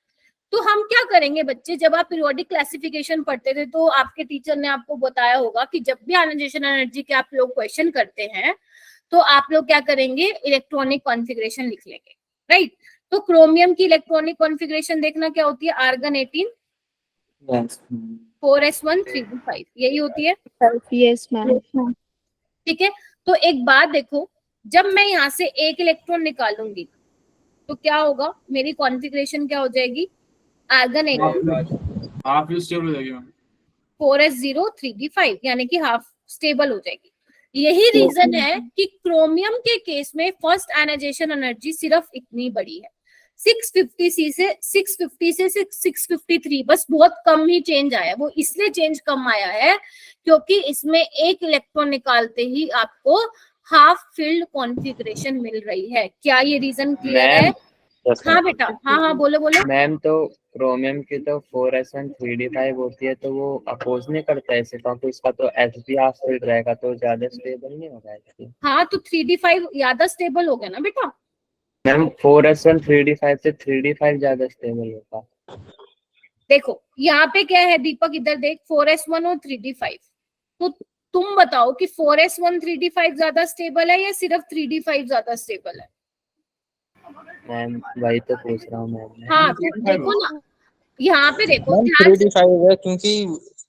तो हम क्या करेंगे बच्चे, जब आप पीरियोडिक क्लासिफिकेशन पढ़ते थे तो आपके टीचर ने आपको बताया होगा कि जब भी आयनाइजेशन एनर्जी के आप लोग क्वेश्चन करते हैं तो आप लोग क्या करेंगे, इलेक्ट्रॉनिक कॉन्फ़िगरेशन लिख लेंगे, राइट। तो क्रोमियम की इलेक्ट्रॉनिक कॉन्फ़िगरेशन देखना क्या होती है, आर्गन 18 4s1 3d5, यही होती है। Yes ma'am. ठीक है, तो एक बात देखो, जब मैं यहाँ से एक इलेक्ट्रॉन निकालूंगी तो क्या होगा, मेरी कॉन्फ़िगरेशन क्या हो जाएगी, आर्गन 18 हाफ यू स्टेबल हो जाएगी मैम। 4s0 3d5, यानी कि हाफ स्टेबल हो जाएगी। यही रीजन है कि क्रोमियम के केस में फर्स्ट आयनाइजेशन एनर्जी सिर्फ इतनी बड़ी है, 650 से 653, बस बहुत कम ही चेंज आया है। वो इसलिए चेंज कम आया है क्योंकि इसमें एक इलेक्ट्रॉन निकालते ही आपको हाफ फील्ड कॉन्फ़िगरेशन मिल रही है। क्या ये रीजन क्लियर है? हाँ बेटा, हाँ बोलो। मैम तो क्रोमियम की तो 4s1 3d5 होती है, तो वो अपोज नहीं करता है इसे, क्योंकि इसका तो एच हाफ फील्ड रहेगा तो ज्यादा स्टेबल नहीं होगा इसकी। हाँ, तो 3d5 ज्यादा स्टेबल हो गया ना बेटा। मैम 4s1 3d5 से 3d5 ज्यादा स्टेबल होगा। देखो यहाँ पे क्या है दीपक, इधर देख, 4s1 और 3d5, तो तुम बताओ कि 4s1 3d5 ज्यादा स्टेबल है या सिर्फ 3d5 ज्यादा स्टेबल है? मैम वही तो पूछ रहा हूँ मैम। हाँ तो देखो ना, यहाँ पे देखो मैम ध्यान से, 3d5 है क्योंकि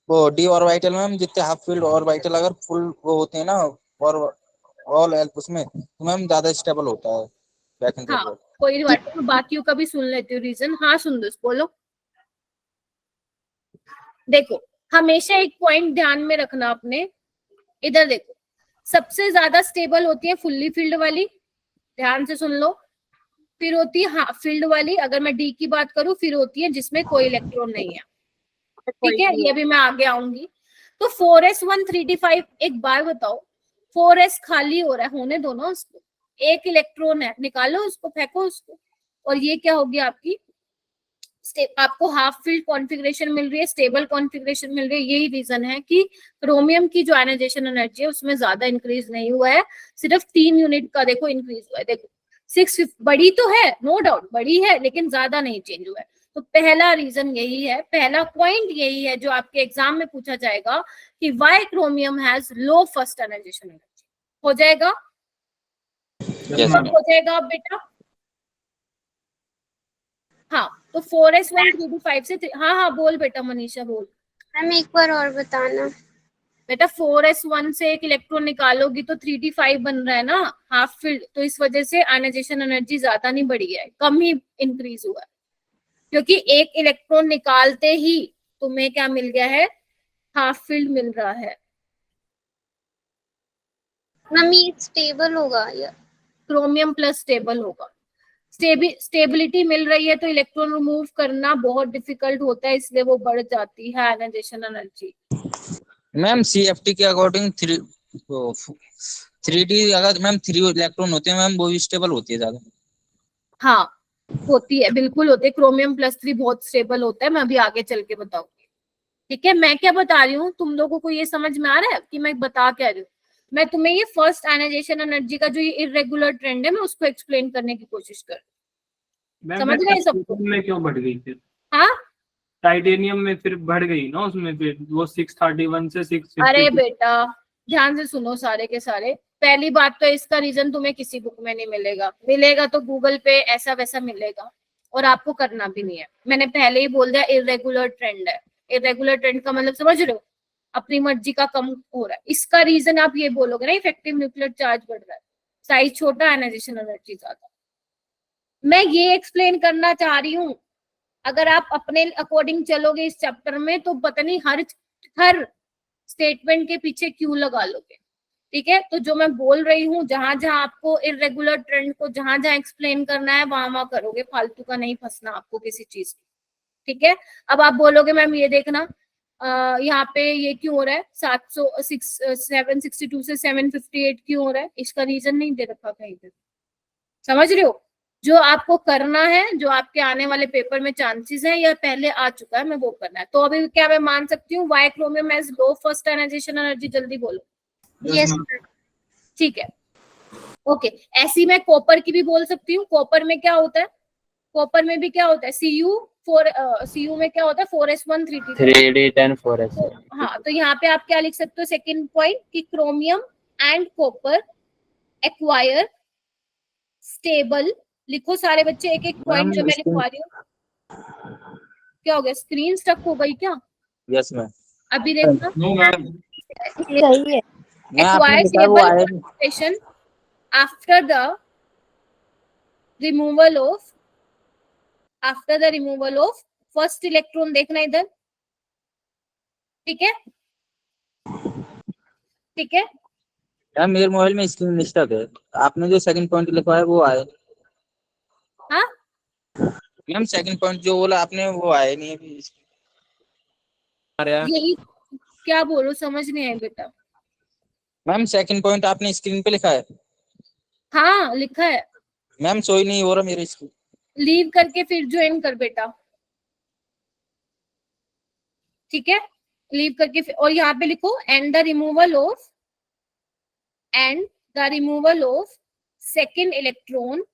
वो डी ऑर्बिटल मैम जितने हाफ फील्ड ऑर्बिटल अगर फुल वो होते हैं ना और ऑल हेल्प उसमें तो मैम ज्यादा स्टेबल होता है बैक एंड हाँ फॉरवर्ड। कोई बात नहीं, मैं बाकियों का भी सुन लेती हूँ रीजन। हाँ सुंदर बोलो। देखो हमेशा एक पॉइंट ध्यान में रखना अपने, इधर देखो, सबसे ज्यादा स्टेबल होती है फुल्ली फील्ड वाली, ध्यान से सुन लो। फिर होती है हाफ फील्ड वाली, अगर मैं डी की बात करूं, फिर होती है जिसमें कोई इलेक्ट्रॉन नहीं है, ठीक है, ये भी मैं आगे आऊंगी। तो 4s1 3d5, एक बार बताओ, 4s खाली हो रहा है, होने दो ना उसको, एक इलेक्ट्रॉन है, निकालो उसको, फेंको उसको, और ये क्या होगी आपकी, आपको हाफ फील्ड कॉन्फ़िगरेशन मिल रही है, स्टेबल कॉन्फ़िगरेशन मिल रही है। यही रीजन है कि क्रोमियम की जो आयनाइजेशन एनर्जी है उसमें ज्यादा इंक्रीज नहीं हुआ है, सिर्फ 3 यूनिट का देखो इंक्रीज हुआ है। देखो 6 बड़ी तो है, नो डाउट बड़ी है, लेकिन ज्यादा नहीं चेंज हुआ है। तो पहला रीजन यही है, पहला पॉइंट यही है जो आपके एग्जाम में पूछा जाएगा कि why chromium has low first ionisation energy. हो जाएगा? हो जाएगा बेटा? हाँ, तो 4s1 3d5 से हाँ बोल बेटा, मनीषा बोल। मैम एक बार और बताना। बेटा 4s1 से एक इलेक्ट्रॉन निकालोगी तो 3d5 बन रहा है ना, हाफ फील्ड, तो इस वजह से आयनाइजेशन एनर्जी ज्यादा नहीं बढ़ी है, कम ही इंक्रीज हुआ है, क्योंकि एक इलेक्ट्रॉन निकालते ही तुम्हें क्या मिल गया है, हाफ फील्ड मिल रहा है। मैम ये स्टेबल होगा या क्रोमियम प्लस स्टेबल होगा। स्टेबिलिटी मिल रही है तो इलेक्ट्रॉन रिमूव करना बहुत डिफिकल्ट होता है, इसलिए वो बढ़ जाती है आयनाइजेशन एनर्जी। मैम CFT के अकॉर्डिंग 3D अगर मैम 3 इलेक्ट्रॉन होते हैं मैम वो भी स्टेबल होती है ज्यादा। हाँ होती है, बिल्कुल होती है। क्रोमियम+3 बहुत स्टेबल होता है, मैं अभी आगे चल के बताऊंगी। ठीक है, मैं क्या बता रही हूँ, तुम लोगों को ये समझ में आ रहा है कि मैं बता क्या रही हूँ? मैं तुम्हें ये फर्स्ट आयनाइजेशन एनर्जी का जो ये इर्रेगुलर ट्रेंड है, मैं उसको एक्सप्लेन करने की कोशिश कर, समझ गए सबको? टाइटेनियम में क्यों बढ़ गई फिर? हाँ टाइटेनियम में फिर बढ़ गई ना उसमें, फिर वो 631 से 652। अरे बेटा ध्यान से सुनो सारे के सारे। पहली बात तो इसका रीजन तुम्हें किसी बुक में नहीं मिलेगा, मिलेगा तो गूगल पे ऐसा वैसा मिलेगा, और आपको करना भी नहीं है। मैंने पहले ही बोल दिया इर्रेगुलर ट्रेंड है। इर्रेगुलर ट्रेंड का मतलब समझ रहे हो, अपनी मर्जी का कम हो रहा है। इसका रीजन आप ये बोलोगे ना, इफेक्टिव न्यूक्लियर चार्ज बढ़ रहा है, साइज छोटा, आयनाइजेशन एनर्जी ज्यादा। मैं ये एक्सप्लेन करना चाह रही हूँ, अगर आप अपने अकॉर्डिंग चलोगे इस चैप्टर में तो पता नहीं हर स्टेटमेंट के पीछे क्यों लगा लोगे। ठीक है, तो जो मैं बोल रही हूँ, जहां जहां आपको इर्रेगुलर ट्रेंड को जहां जहां एक्सप्लेन करना है वहां करोगे, फालतू का नहीं फंसना आपको किसी चीज की। ठीक है, अब आप बोलोगे मैम ये देखना यहाँ पे ये क्यों हो रहा है, 762 से 758 क्यों हो रहा है, इसका रीजन नहीं दे रखा कहीं पे। समझ रहे हो, जो आपको करना है, जो आपके आने वाले पेपर में चांसेस है या पहले आ चुका है, मैं वो करना है। तो अभी क्या मैं मान सकती हूँ why chromium has low first ionisation energy? जल्दी बोलो। यस ठीक है, ओके। ऐसी मैं कॉपर की भी बोल सकती हूँ। कॉपर में क्या होता है, कॉपर में भी क्या होता है, Cu में क्या होता है 4s1 3d10 4s। हाँ, तो यहाँ पे आप क्या लिख सकते हो सेकंड पॉइंट कि chromium and copper acquire stable. लिखो सारे बच्चे एक एक पॉइंट जो मैं लिखवा रही हूँ। क्या हो गया, स्क्रीन स्टक हो गई क्या? Yes ma'am. अभी देखना। नो मैम, सही है। मैं आपने Acquire लिखा है वो stable आया concentration after the removal of first electron। देखना इधर, ठीक है ठीक है। मैम मेरे मोबाइल में स्क्रीन स्टक है, आपने जो सेकंड पॉइंट लिखा है वो आया। हाँ मैम सेकंड पॉइंट जो बोला आपने वो आया नहीं अभी। यही क्या बोलो, समझ नहीं आया बेटा। मैम सेकंड पॉइंट आपने स्क्रीन पे लिखा है। हाँ लिखा है, मैम सोई नहीं हो रहा मेरे स्क्रीन। लीव करके फिर ज्वाइन कर बेटा, ठीक है। लीव करके फिर, और यहाँ पे लिखो and the removal of second electron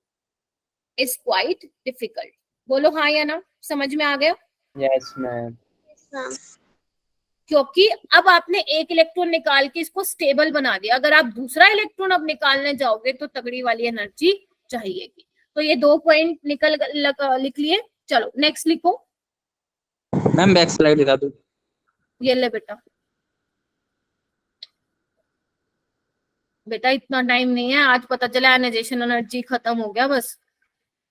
is quite difficult. बोलो हाँ या ना, समझ में आ गया? Yes ma'am. क्योंकि अब आपने एक इलेक्ट्रॉन निकाल के इसको स्टेबल बना दिया, अगर आप दूसरा इलेक्ट्रॉन अब निकालने जाओगे तो तगड़ी वाली एनर्जी चाहिएगी। तो ये 2 पॉइंट लिख लिए। चलो नेक्स्ट लिखो। मैम बैक स्लाइड दिखा दो। ये ले बेटा, बेटा इतना टाइम नहीं है, आज पता चला आयनाइजेशन एनर्जी खत्म हो गया बस,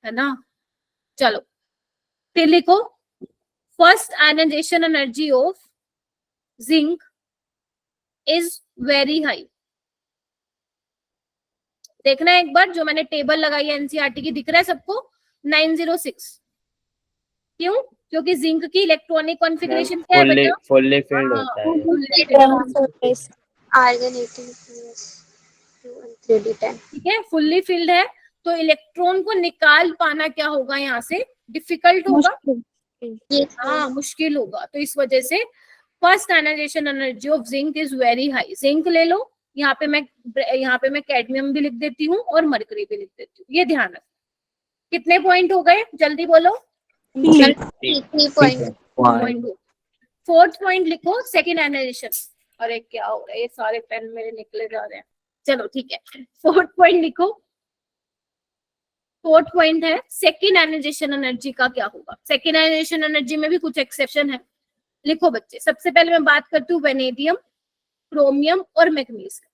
है ना। चलो फिर लिखो first ionisation energy of zinc is very high. देखना एक बार, जो मैंने टेबल लगाई है एनसीईआरटी की, दिख रहा है सबको 906। क्यों? क्योंकि जिंक की इलेक्ट्रॉनिक कॉन्फ़िगरेशन क्या है बेटा? फुल्ली फिल्ड होता है। Argon 3d10। ठीक है, फुल्ली फिल्ड है तो इलेक्ट्रॉन को निकाल पाना क्या होगा यहाँ से, डिफिकल्ट होगा। हाँ मुश्किल होगा। तो इस वजह से first ionisation energy of zinc is very high. Zinc ले लो, यहाँ पे मैं कैडमियम भी लिख देती हूँ और मरकरी भी लिख देती हूँ, ये ध्यान रखना। कितने पॉइंट हो गए जल्दी बोलो? 3 पॉइंट। फोर्थ पॉइंट लिखो सेकेंड आयनाइजेशन। अरे क्या हो रहा है, ये सारे पेन मेरे निकले जा रहे हैं। चलो ठीक है, फोर्थ पॉइंट लिखो। फोर्थ पॉइंट है सेकेंड आयनाइजेशन एनर्जी का क्या होगा। सेकेंड आयनाइजेशन एनर्जी में भी कुछ एक्सेप्शन है। लिखो बच्चे, सबसे पहले मैं बात करती हूँ वेनेडियम, क्रोमियम और मैग्नीशियम।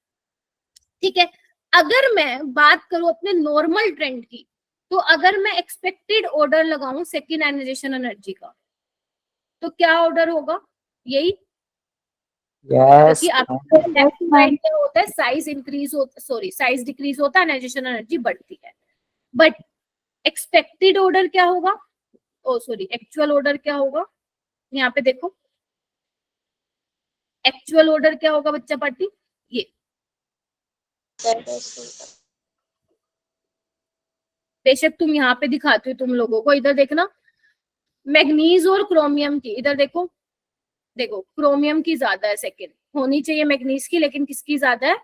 ठीक है, अगर मैं बात करूं अपने नॉर्मल ट्रेंड की, तो अगर मैं एक्सपेक्टेड ऑर्डर लगाऊं सेकेंड आयनाइजेशन एनर्जी का, तो क्या ऑर्डर होगा? यही यस। आपको लेफ्ट राइट में होता है साइज इंक्रीज होता, सॉरी साइज डिक्रीज होता है, आयनाइजेशन एनर्जी बढ़ती है। बट एक्सपेक्टेड ऑर्डर क्या होगा, ओ सॉरी एक्चुअल ऑर्डर क्या होगा, यहाँ पे देखो एक्चुअल ऑर्डर क्या होगा बच्चा पार्टी, ये बेशक तुम यहाँ पे दिखाते हो तुम लोगों को, इधर देखना मैग्नीज और क्रोमियम की, इधर देखो देखो क्रोमियम की ज्यादा है, सेकंड होनी चाहिए मैग्नीज की, लेकिन किसकी ज्यादा है,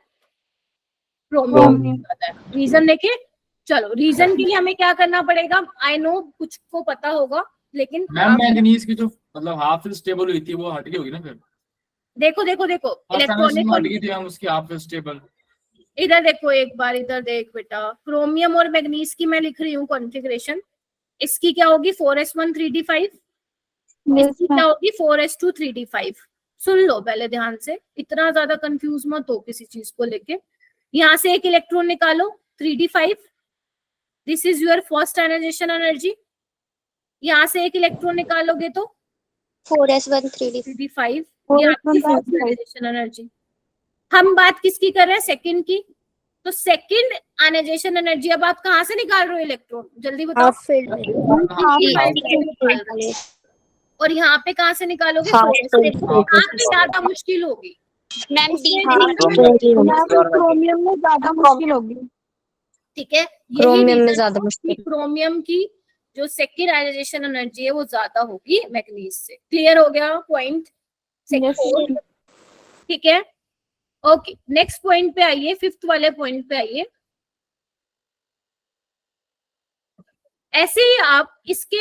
क्रोमियम की ज्यादा है। रीजन देखे, चलो रीजन के लिए हमें क्या करना पड़ेगा, आई नो कुछ को पता होगा लेकिन मैम मैग्नीज की जो मतलब हाफ स्टेबल हुई थी वो हट गई होगी ना फिर, देखो देखो देखो हट इलेक्ट्रॉनिक, गई थी हम उसकी हाफ स्टेबल। इधर देखो एक बार, इधर देख बेटा, क्रोमियम और मैग्नीज की मैं लिख रही हूँ कॉन्फ़िगरेशन, इसकी क्या होगी 4s1 3d5, इसकी क्या होगी 4s2 3d5। सुन लो पहले ध्यान से, इतना ज्यादा कंफ्यूज मत हो किसी चीज को लेके। यहाँ से एक इलेक्ट्रॉन निकालो 3d5, this is your first ionisation energy. यहाँ से एक इलेक्ट्रॉन निकालोगे तो 4s1 3d5 3d5, ये आपकी फर्स्ट आयनाइजेशन एनर्जी। हम बात किसकी कर रहे हैं, सेकंड की, तो सेकंड आयनाइजेशन एनर्जी अब आप कहाँ से निकाल रहे हो इलेक्ट्रॉन, जल्दी बताओ। हाफ फील्ड और यहाँ पे कहाँ से निकालोगे, Half यहाँ filled. पे ज्यादा मुश्किल होगी, मैम क्रोमियम में ज्यादा मुश्किल होगी। ठीक है, क्रोमियम में ज्यादा मुश्किल। क्रोमियम की जो सेकंड आयनाइजेशन एनर्जी है वो ज्यादा होगी मैग्नीज से। क्लियर हो गया पॉइंट, ठीक है। ओके नेक्स्ट पॉइंट पे आइए, फिफ्थ वाले पॉइंट पे आइए। ऐसे ही आप इसके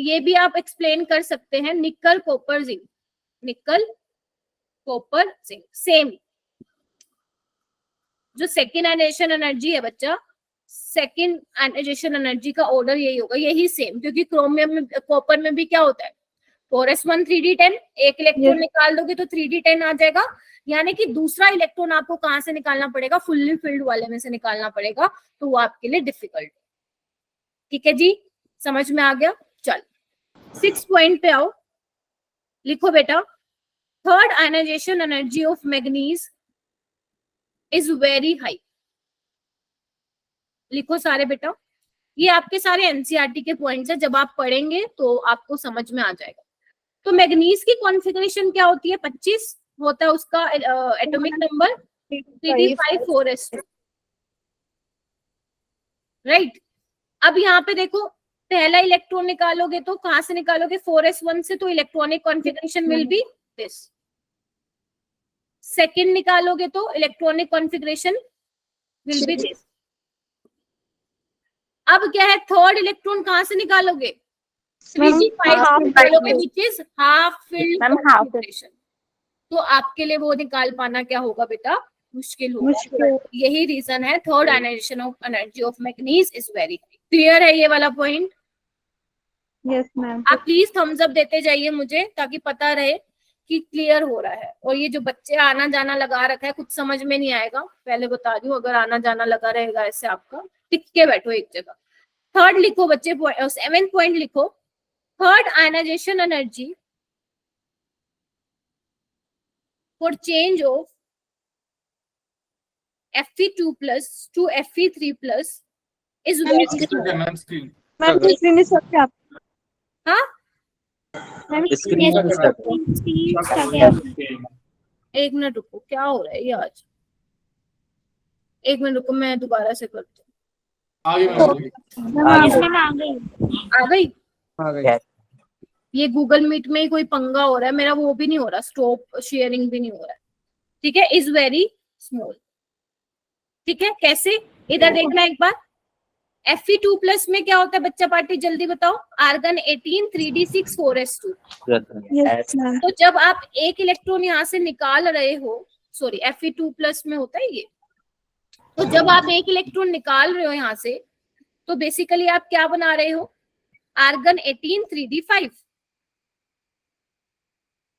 ये भी आप एक्सप्लेन कर सकते हैं, निकल कॉपर जिंक, निकल कॉपर जिंक सेम, जो सेकेंड आयनाइजेशन एनर्जी है बच्चा, सेकेंड आयनाइजेशन एनर्जी का ऑर्डर यही होगा, यही सेम, क्योंकि क्रोमियम में कॉपर में भी क्या होता है 4s1 3d10, एक इलेक्ट्रॉन निकाल दोगे तो 3d10 आ जाएगा, यानी कि दूसरा इलेक्ट्रॉन आपको कहां से निकालना पड़ेगा, फुल्ली फिल्ड वाले में से निकालना पड़ेगा, तो वो आपके लिए डिफिकल्ट। ठीक है जी, समझ में आ गया। चल 6 पॉइंट पे आओ, लिखो बेटा, third ionisation energy of manganese is very high. लिखो सारे बेटा, ये आपके सारे एनसीईआरटी के पॉइंट्स है, जब आप पढ़ेंगे तो आपको समझ में आ जाएगा। तो मैग्नीज की कॉन्फ़िगरेशन क्या होती है, 25 होता है उसका एटॉमिक नंबर 3d5 राइट। अब यहाँ पे देखो, पहला इलेक्ट्रॉन निकालोगे तो कहां से निकालोगे, 4s1 से, तो electronic configuration will be this. Second निकालोगे तो electronic configuration will be this. अब क्या है, थर्ड इलेक्ट्रॉन कहां से निकालोगे, 3d5 निकालोगे, which is half filled configuration. तो आपके लिए वो निकाल पाना क्या होगा बेटा, मुश्किल होगा। यही रीजन है third ionisation of energy of manganese is very high. Clear है ये वाला पॉइंट? Yes ma'am. आप प्लीज थम्स अप देते जाइए मुझे, ताकि पता रहे कि क्लियर हो रहा है। और ये जो बच्चे आना जाना लगा रखा है, कुछ समझ में नहीं आएगा, पहले बता दूं, अगर आना जाना लगा रहेगा ऐसे आपका, टिक के बैठो एक जगह। थर्ड लिखो बच्चे, 7th पॉइंट लिखो, third ionisation energy for change of Fe2+ to Fe3+ is very small. Ma'am screen ma'am screen नहीं सकते आप? हाँ, एक मिनट रुको, क्या हो रहा है ये आज, एक मिनट रुको, मैं दोबारा से करती हूँ। आ गई। ये गूगल मीट में ही कोई पंगा हो रहा है, मेरा वो भी नहीं हो रहा, स्टॉप शेयरिंग भी नहीं हो रहा है। ठीक है, इज वेरी स्मॉल। ठीक है, कैसे, इधर देखना एक बार, Fe2+ में क्या होता है बच्चा पार्टी, जल्दी बताओ, आर्गन 18 3d6 4s2। तो जब आप एक इलेक्ट्रॉन यहाँ से निकाल रहे हो, सॉरी Fe2+ में होता है ये, तो जब आप एक इलेक्ट्रॉन निकाल रहे हो यहाँ से, तो बेसिकली आप क्या बना रहे हो, argon 18 3d5,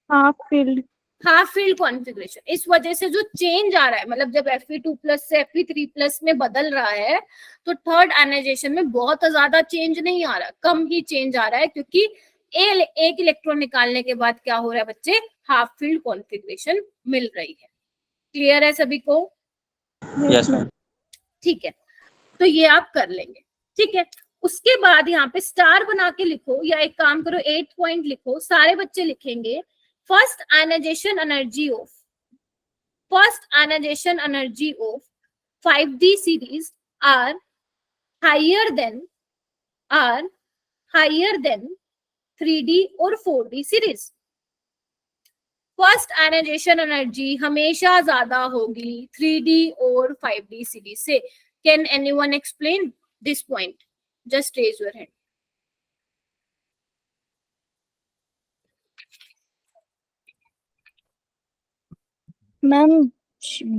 half field configuration. इस वजह से जो चेंज आ रहा है, मतलब जब Fe2+ से Fe3+ में बदल रहा है, तो थर्ड आयनाइजेशन में बहुत ज्यादा चेंज नहीं आ रहा, कम ही चेंज आ रहा है, क्योंकि एक इलेक्ट्रॉन निकालने के बाद क्या हो रहा है बच्चे, हाफ फील्ड कॉन्फ़िगरेशन मिल रही है। क्लियर है सभी को? Yes ma'am. ठीक है, तो ये आप कर लेंगे। ठीक है, उसके बाद यहाँ पे स्टार बना के लिखो, या एक काम करो 8 पॉइंट लिखो, सारे बच्चे लिखेंगे first ionisation energy of 5D series are higher than 3D और 4D series. First ionisation energy हमेशा ज्यादा होगी 3D और 5D सीरीज से। Can anyone explain this point? Just raise your hand. Ma'am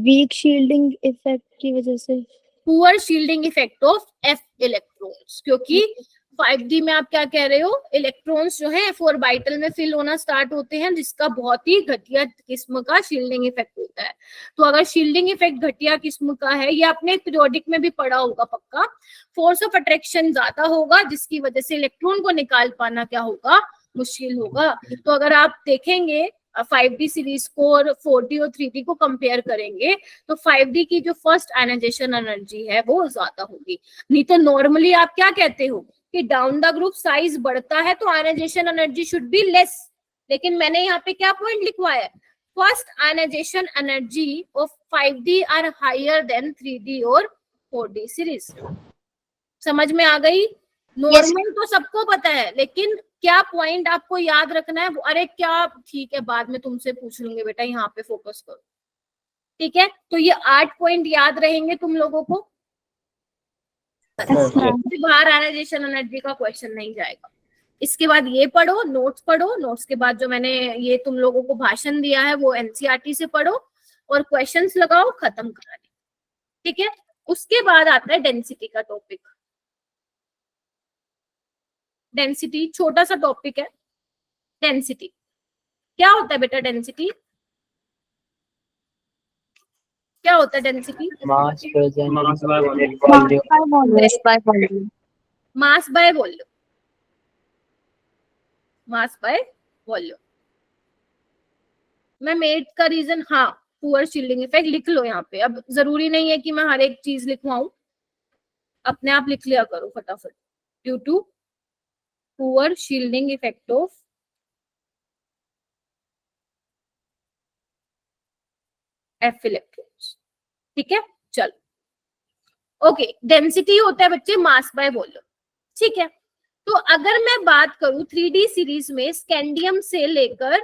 weak shielding effect की वजह से। Poor shielding effect of F electrons, क्योंकि 5D में आप क्या कह रहे हो, इलेक्ट्रॉन्स जो है 4 ऑर्बिटल में फिल होना स्टार्ट होते हैं, जिसका बहुत ही घटिया किस्म का शील्डिंग इफेक्ट होता है। तो अगर शील्डिंग इफेक्ट घटिया किस्म का है, ये आपने पीरियोडिक में भी पढ़ा होगा पक्का, फोर्स ऑफ अट्रैक्शन ज्यादा होगा, जिसकी वजह से इलेक्ट्रॉन को निकाल पाना क्या होगा, मुश्किल होगा। तो अगर आप देखेंगे 5D सीरीज को और 4D और 3D को कंपेयर करेंगे तो 5D की जो फर्स्ट आयनाइजेशन एनर्जी है वो ज्यादा होगी। नहीं तो नॉर्मली आप क्या कहते हो कि डाउन द ग्रुप साइज बढ़ता है तो ionisation energy should be less, लेकिन मैंने यहाँ पे क्या पॉइंट लिखवाया है, first ionisation energy of 5D are higher than 3D और 4D सीरीज। समझ में आ गई? नॉर्मल तो सबको पता है, लेकिन क्या पॉइंट आपको याद रखना है, अरे क्या, ठीक है बाद में तुमसे पूछ लूंगे बेटा, यहाँ पे फोकस करो, ठीक है? तो ये 8 पॉइंट याद रहेंगे तुम लोगों को, बाहर आयनाइजेशन एनर्जी का क्वेश्चन नहीं जाएगा। इसके बाद ये पढ़ो, नोट्स पढ़ो, नोट्स के बाद जो मैंने ये तुम लोगों को भाषण दिया है वो एनसीईआरटी से पढ़ो और क्वेश्चंस लगाओ, खत्म करा दे, ठीक है? उसके बाद आता है डेंसिटी का टॉपिक। डेंसिटी छोटा सा टॉपिक है। डेंसिटी क्या होता है बेटा? डेंसिटी क्या होता है? Density mass present Mass by volume. Mass by volume, mass by volume. मैं मेड का रीजन, हाँ, पुअर शील्डिंग इफेक्ट लिख लो यहाँ पे। अब जरूरी नहीं है कि मैं हर एक चीज लिखवाऊं, अपने आप लिख लिया करो फटाफट। Due to poor shielding effect of F electrons, ठीक है? चलो ओके, डेंसिटी होता है बच्चे मास बाय वॉल्यूम, ठीक है? तो अगर मैं बात करूं 3D सीरीज में स्कैंडियम से लेकर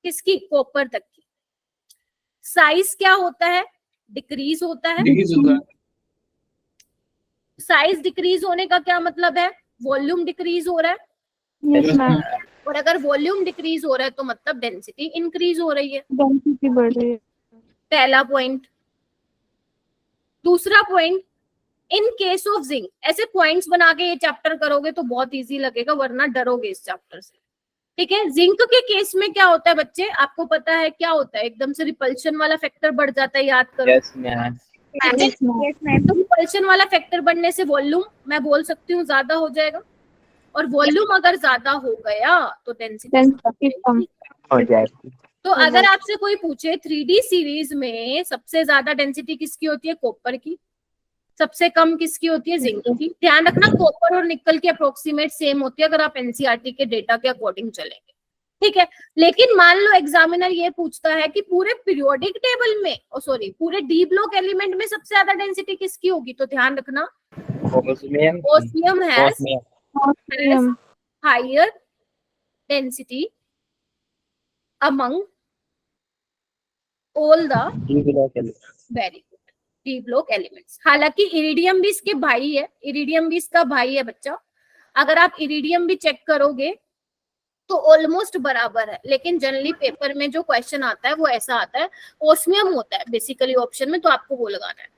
किसकी, कॉपर तक की, साइज क्या होता है? डिक्रीज होता है। डिक्रीज होता है। साइज डिक्रीज होने का क्या मतलब है? वॉल्यूम डिक्रीज हो रहा है, यस मैम, और अगर वॉल्यूम डिक्रीज हो रहा है तो मतलब डेंसिटी इंक्रीज हो रही है। डेंसिटी बढ़ रही है। पहला पॉइंट। दूसरा point, in case of zinc, ऐसे पॉइंट्स बना के ये चैप्टर करोगे तो बहुत इजी लगेगा, वरना डरोगे इस चैप्टर से, ठीक है? जिंक के केस में क्या होता है बच्चे, आपको पता है क्या होता है? एकदम से रिपल्शन वाला फैक्टर बढ़ जाता है, याद करो। Yes ma'am. तो रिपल्शन वाला फैक्टर बढ़ने से वॉल्यूम मैं बोल सकती हूँ ज्यादा हो जाएगा, और वॉल्यूम अगर ज्यादा हो गया तो डेंसिटी कम हो जाएगी। तो अगर आपसे कोई पूछे 3D सीरीज में सबसे ज्यादा डेंसिटी किसकी होती है? कॉपर की। सबसे कम किसकी होती है? जिंक की। ध्यान रखना कॉपर और निकल की अप्रोक्सीमेट सेम होती है अगर आप एनसीईआरटी के डेटा के अकॉर्डिंग चलेंगे, ठीक है? लेकिन मान लो एग्जामिनर ये पूछता है कि पूरे पीरियोडिक टेबल में, पूरे डी ब्लॉक एलिमेंट में सबसे ज्यादा डेंसिटी किसकी होगी? तो ध्यान रखना osmium has higher density among all the very good D block elements. हालांकि इरिडियम भी इसके भाई है, इरिडियम भी इसका भाई है बच्चा। अगर आप इरिडियम भी चेक करोगे तो ऑलमोस्ट बराबर है, लेकिन जनरली पेपर में जो क्वेश्चन आता है वो ऐसा आता है, ओस्मियम होता है बेसिकली ऑप्शन में, तो आपको वो लगाना है।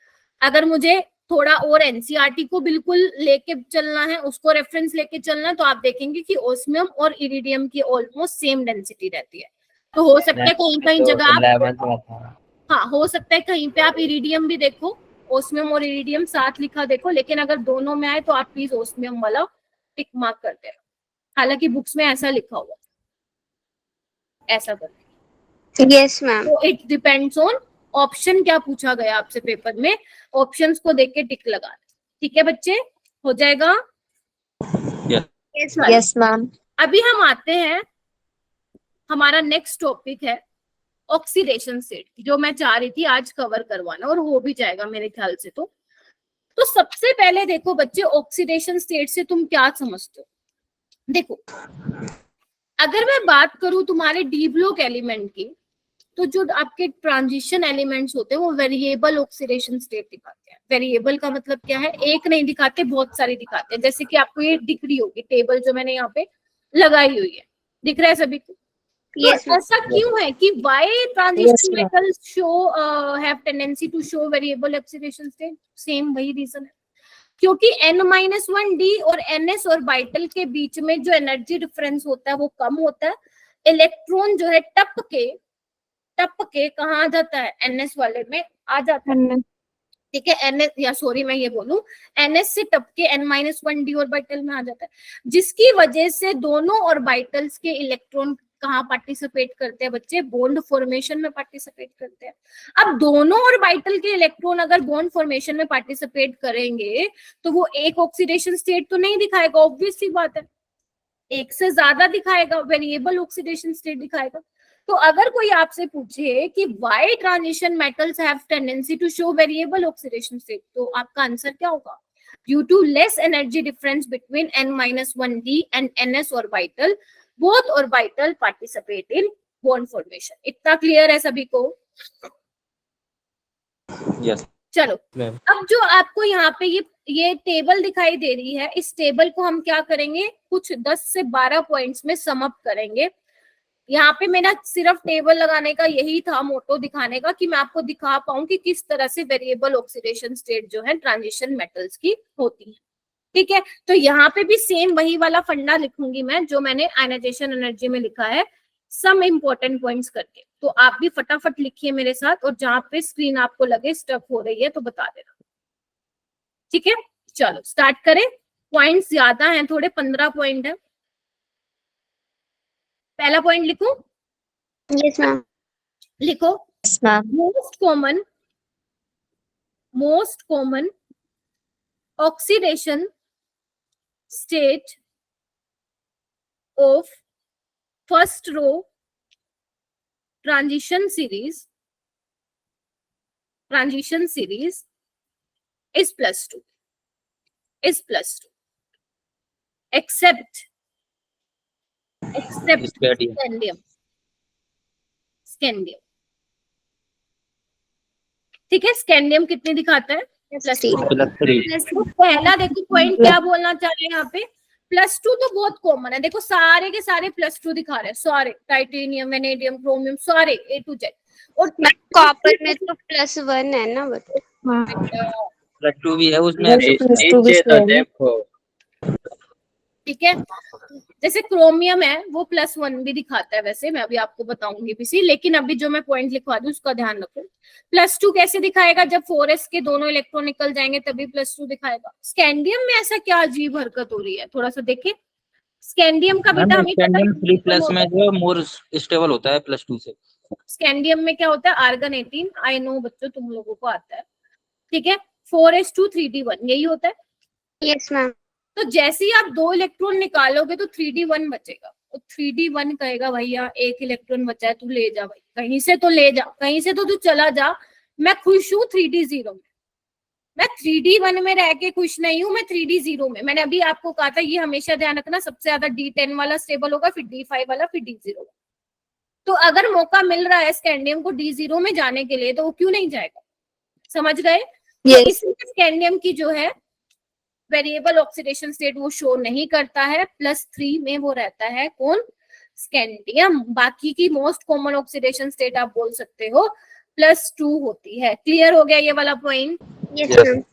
अगर मुझे थोड़ा और एनसीईआरटी को बिल्कुल लेके चलना है, उसको रेफरेंस लेके चलना है, तो आप देखेंगे कि ओस्मियम और इरिडियम की ऑलमोस्ट सेम डेंसिटी रहती है। तो हो सकता है कहीं कहीं जगह आप, हाँ हो सकता है कहीं पे आप इरिडियम भी देखो, ओस्मियम और इरिडियम साथ लिखा देखो, लेकिन अगर दोनों में आए तो आप प्लीज ओस्मियम वाला टिक मार्क कर देना। हालांकि बुक्स में ऐसा लिखा हुआ, ऐसा करना। Yes ma'am. तो इट डिपेंड्स ऑन ऑप्शन क्या पूछा गया आपसे पेपर में, ऑप्शंस को देख के टिक लगा, ठीक है बच्चे? हो जाएगा? Yes ma'am. अभी हम आते हैं, हमारा नेक्स्ट टॉपिक है ऑक्सीडेशन स्टेट, जो मैं चाह रही थी आज कवर करवाना, और हो भी जाएगा मेरे ख्याल से। तो सबसे पहले देखो बच्चे, ऑक्सीडेशन स्टेट से तुम क्या समझते हो? देखो, अगर मैं बात करूं तुम्हारे डी ब्लॉक एलिमेंट की, तो जो आपके ट्रांजिशन एलिमेंट्स होते हैं वो वेरिएबल ऑक्सीडेशन स्टेट दिखाते हैं। वेरिएबल का मतलब क्या है? एक नहीं दिखाते, बहुत सारी दिखाते हैं। जैसे कि आपको ये दिख रही होगी टेबल जो मैंने यहाँ पे लगाई हुई है, दिख रहा है सभी को? Yes, तो ऐसा क्यों है कि why transition metals have tendency to show variable oxidation state? Same वही रीजन है, क्योंकि N-1D और NS ऑर्बिटल के बीच में जो एनर्जी डिफरेंस होता है वो कम होता है। इलेक्ट्रॉन जो है टप के कहाँ आ जाता है? NS वाले में आ जाता है, ठीक है। NS, या सॉरी मैं ये बोलूं, NS से टप के N-1D ऑर्बिटल में आ जाता है, जिसकी वजह से दोनों ऑर्बिटल्स के इलेक्ट्रॉन कहाँ पार्टिसिपेट करते हैं बच्चे? बॉन्ड फॉर्मेशन में पार्टिसिपेट करते हैं। अब दोनों ऑर्बिटल के इलेक्ट्रॉन अगर बॉन्ड फॉर्मेशन में पार्टिसिपेट करेंगे तो वो एक ऑक्सीडेशन स्टेट तो नहीं दिखाएगा, ऑब्वियस सी बात है, एक से ज्यादा दिखाएगा, वेरिएबल ऑक्सीडेशन स्टेट दिखाएगा। तो अगर कोई आपसे पूछे कि why transition metals have tendency to show variable oxidation state, तो आपका आंसर क्या होगा? Due to less energy difference between N-1D and NS orbital, both orbital participate in bond formation। इतना क्लियर है सभी को? यस चलो, अब जो आपको यहाँ पे ये टेबल दिखाई दे रही है, इस टेबल को हम क्या करेंगे? कुछ 10 से 12 पॉइंट्स में सम अप करेंगे। यहाँ पे मेरा सिर्फ टेबल लगाने का यही था मोटो, दिखाने का कि मैं आपको दिखा पाऊं कि किस तरह से वेरिएबल ऑक्सीडेशन स्टेट जो है ट्रांजिशन मेटल्स की होती है, ठीक है। तो यहाँ पे भी सेम वही वाला फंडा लिखूंगी मैं जो मैंने आयनाइजेशन एनर्जी में लिखा है, सम इंपॉर्टेंट पॉइंट्स करके। तो आप भी फटाफट लिखिए मेरे साथ, और जहां पे स्क्रीन आपको लगे स्टक हो रही है तो बता देना, ठीक है। चलो स्टार्ट करें। पॉइंट्स ज्यादा हैं थोड़े, 15 पॉइंट है। पहला पॉइंट लिखूं? Yes, ma'am. लिखो। Yes ma'am. Most common oxidation state of first row transition series is +2, except scandium, ठीक है। स्कैंडियम कितने दिखाता है? +3। पहला देखो पॉइंट क्या बोलना चाह रहे हैं यहाँ पे, +2 तो बहुत कॉमन है। देखो सारे के सारे +2 दिखा रहे हैं, सारे, टाइटेनियम, वेनेडियम, क्रोमियम, सारे A to Z। और कॉपर में तो +1 है ना, बता। +2 भी है उसमें। नीचे तो देखो, ठीक है, जैसे क्रोमियम है वो +1 भी दिखाता है, वैसे मैं अभी आपको बताऊंगी भी, लेकिन अभी जो मैं पॉइंट लिखवा दूं उसका ध्यान रखो। +2 कैसे दिखाएगा? जब 4s के दोनों इलेक्ट्रॉन निकल जाएंगे तभी +2 दिखाएगा। स्कैंडियम में ऐसा क्या अजीब हरकत हो रही है, थोड़ा सा देखें। स्कैंडियम का बेटा हमें पता है 3+ में जो मोर स्टेबल होता है +2 से। स्कैंडियम में क्या होता है? आर्गन 18। आई नो बच्चों, तुम लोगों को आता है, ठीक है। 4s2 3d1 यही होता है। Yes, ma'am. तो जैसे ही आप 2 इलेक्ट्रॉन निकालोगे तो 3d1 बचेगा, और 3d1 कहेगा भैया एक इलेक्ट्रॉन बचा है, तू ले जा भाई, कहीं से तो ले जा, कहीं से तो तू चला जा, मैं खुश हूँ 3d0 में, मैं 3d1 में रह के खुश नहीं हूँ, मैं 3d0 में। मैंने अभी आपको कहा था ये हमेशा ध्यान रखना, सबसे ज्यादा D10 वाला स्टेबल होगा, फिर D5 वाला, फिर D0। तो अगर मौका मिल रहा है स्कैंडियम को D0 में जाने के लिए तो वो क्यों नहीं जाएगा? समझ गए? Yes. इसलिए स्कैंडियम की जो है वेरिएबल ऑक्सीडेशन स्टेट वो शो नहीं करता है। +3 में वो रहता है कौन? स्कैंडियम। बाकी की मोस्ट कॉमन ऑक्सीडेशन स्टेट आप बोल सकते हो +2 होती है। क्लियर हो गया ये वाला पॉइंट? Yes, ma'am.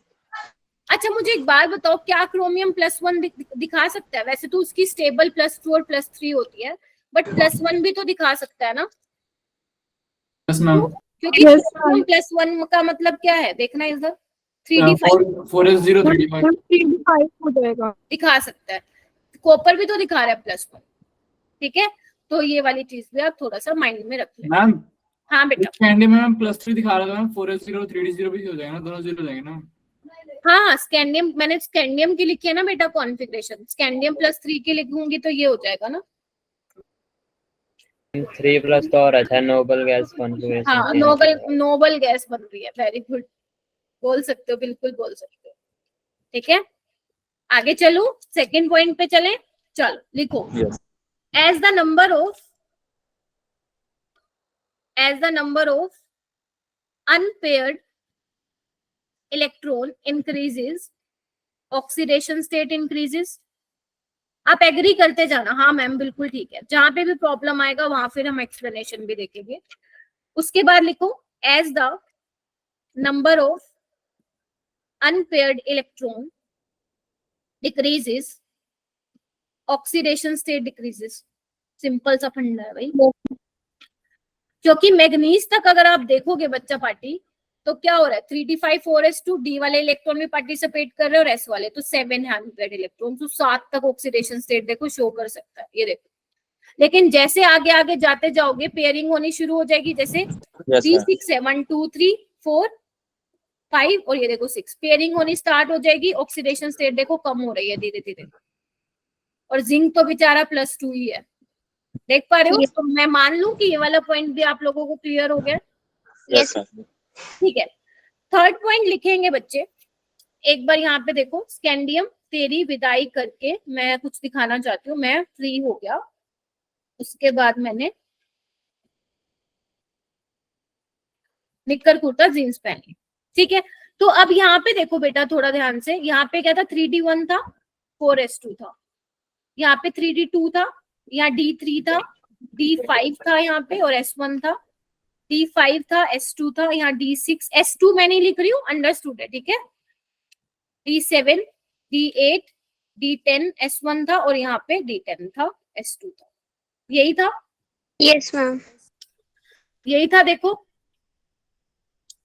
अच्छा मुझे एक बात बताओ, क्या क्रोमियम +1 दिखा सकता है? वैसे तो उसकी स्टेबल +2 और +3 होती है, बट +1 भी तो दिखा सकता है ना? Yes, ma'am. क्योंकि +1 का मतलब क्या है? देखना इधर, 3d5 4s0 3d5 3d5 हो जाएगा। दिखा सकता है। कॉपर भी तो दिखा रहा है +1, ठीक है। तो ये वाली चीज भी आप थोड़ा सा माइंड में रख लें। मैम। हाँ बेटा। स्कैंडियम में +3 दिखा रहा था मैम, 4s0 3d0 भी हो जाएगा ना, दोनों 0 हो जाएंगे ना। हाँ स्कैंडियम, मैंने स्कैंडियम की लिखी है ना बेटा कॉन्फ़िगरेशन, स्कैंडियम +3 की लिखूंगी तो ये हो जाएगा ना। 3+ तो और अच्छा, नोबल गैस कॉन्फ़िगरेशन। हाँ नोबल गैस बन रही है, वेरी गुड, बोल सकते हो, बिल्कुल बोल सकते हो। ठीक है, आगे चलो, सेकंड पॉइंट पे चलें। चलो लिखो, as the number of unpaired electron increases, oxidation state increases। आप एग्री करते जाना, हाँ मैम बिल्कुल ठीक है, जहां पे भी प्रॉब्लम आएगा वहां फिर हम एक्सप्लेनेशन भी देखेंगे। उसके बाद लिखो, as the number of unpaired electron decreases, oxidation state decreases। Simple सा फंडा है भाई, क्योंकि मैग्नीज तक अगर आप देखोगे बच्चा पार्टी, तो क्या हो रहा है, 3d5 4s2 डी वाले इलेक्ट्रॉन भी पार्टिसिपेट कर रहे हैं और एस वाले, तो 7 है अनपेयर्ड इलेक्ट्रॉन, तो 7 तक ऑक्सीडेशन स्टेट देखो शो कर सकता है, ये देखो। लेकिन जैसे आगे आगे जाते जाओगे पेयरिंग होनी शुरू हो जाएगी, जैसे D6 है 1 2 3 4 5 और ये देखो 6, पेयरिंग होनी स्टार्ट हो जाएगी, ऑक्सीडेशन स्टेट देखो कम हो रही है धीरे धीरे, और जिंक तो बेचारा +2 ही है, देख पा रहे हो। तो मैं मान लूं कि ये वाला पॉइंट भी आप लोगों को क्लियर हो गया। यस ठीक है, थर्ड पॉइंट लिखेंगे बच्चे, एक बार यहाँ पे देखो, स्कैंडियम तेरी विदाई करके मैं कुछ दिखाना चाहती हूँ, मैं फ्री हो गया, उसके बाद मैंने निक्कर कुर्ता जीन्स पहनी। ठीक है, तो अब यहाँ पे देखो बेटा थोड़ा ध्यान से, यहाँ पे क्या था, 3d1 था 4s2 था, यहाँ पे 3d2 था, यहाँ D3 था, D5 था यहाँ पे और S1 था, D5 था, S2 था, यहाँ D6, S2 मैं नहीं लिख रही हूँ, अंडरस्टूड है, ठीक है। D7, D8, D10 S1 था और यहाँ पे D10 था, S2 था, यही था। Yes ma'am. यही था, देखो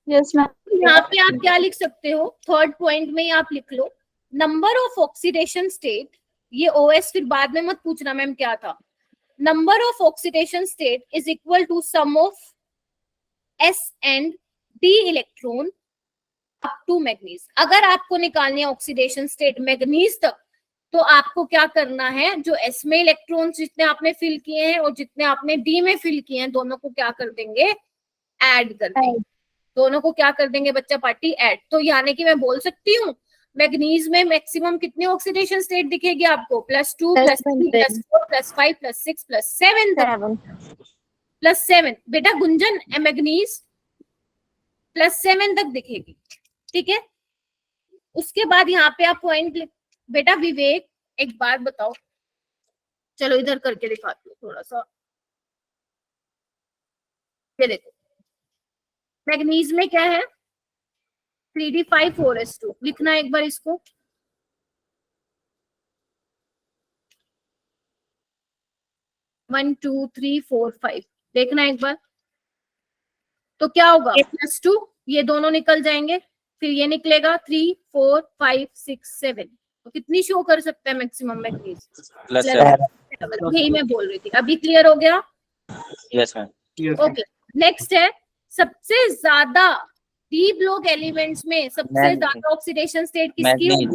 यस मैम। यहाँ पे आप क्या लिख सकते हो, थर्ड पॉइंट में आप लिख लो, नंबर ऑफ ऑक्सीडेशन स्टेट, ये OS फिर बाद में मत पूछना मैम क्या था, number of oxidation state is equal to sum of S and D electron up to manganese. अगर आपको निकालनी है ऑक्सीडेशन स्टेट मैग्नीज तक, तो आपको क्या करना है, जो S में इलेक्ट्रॉन्स जितने आपने फिल किए हैं और जितने आपने D में फिल किए हैं, दोनों को क्या कर देंगे, ऐड कर देंगे, दोनों को क्या कर देंगे बच्चा पार्टी, ऐड। तो यानी कि मैं बोल सकती हूँ मैग्नीज में मैक्सिमम कितनी ऑक्सीडेशन स्टेट दिखेगी आपको, +2 +3 +4 +5 +6 +7 +7 बेटा गुंजन, मैग्नीज +7 तक दिखेगी। ठीक है, उसके बाद यहाँ पे आप पॉइंट बेटा विवेक एक बात बताओ, चलो इधर करके दिखाती हूँ थोड़ा सा, ये देखो मैग्नीज में क्या है, 3d5 4s2 लिखना एक बार इसको, वन टू थ्री फोर 5 देखना एक बार, तो क्या होगा +2, ये दोनों निकल जाएंगे, फिर ये निकलेगा 3 4 5 6 7, तो कितनी शो कर सकता है मैक्सिमम मैग्नीज, यही मैं बोल रही थी। अभी क्लियर हो गया? Yes ma'am. ओके, नेक्स्ट है, सबसे ज्यादा डी ब्लॉक एलिमेंट्स में सबसे ज्यादा ऑक्सीडेशन स्टेट किसकी होगी,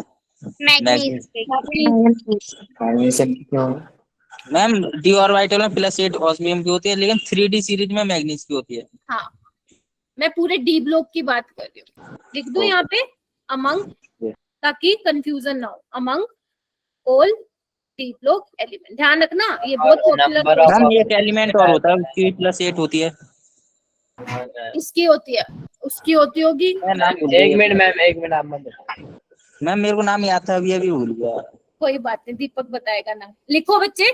मैम डी ऑर्बिटल में +8 ऑस्मियम की होती है, लेकिन 3D सीरीज में मैग्नीज की होती है। हाँ, मैं पूरे डी ब्लॉक की बात कर रही हूँ, लिख दो यहाँ पे अमंग, ताकि कंफ्यूजन ना हो, among all D block element, ध्यान रखना ये बहुत पॉपुलर। मैम एक एलिमेंट और होता है, उसकी +8 होती है, इसकी होती है, उसकी होती होगी, एक मिनट मैम, एक मिनट आप मत बताओ। मैम मेरे को नाम याद था, अभी भूल गया। कोई बात नहीं, दीपक बताएगा ना। लिखो बच्चे,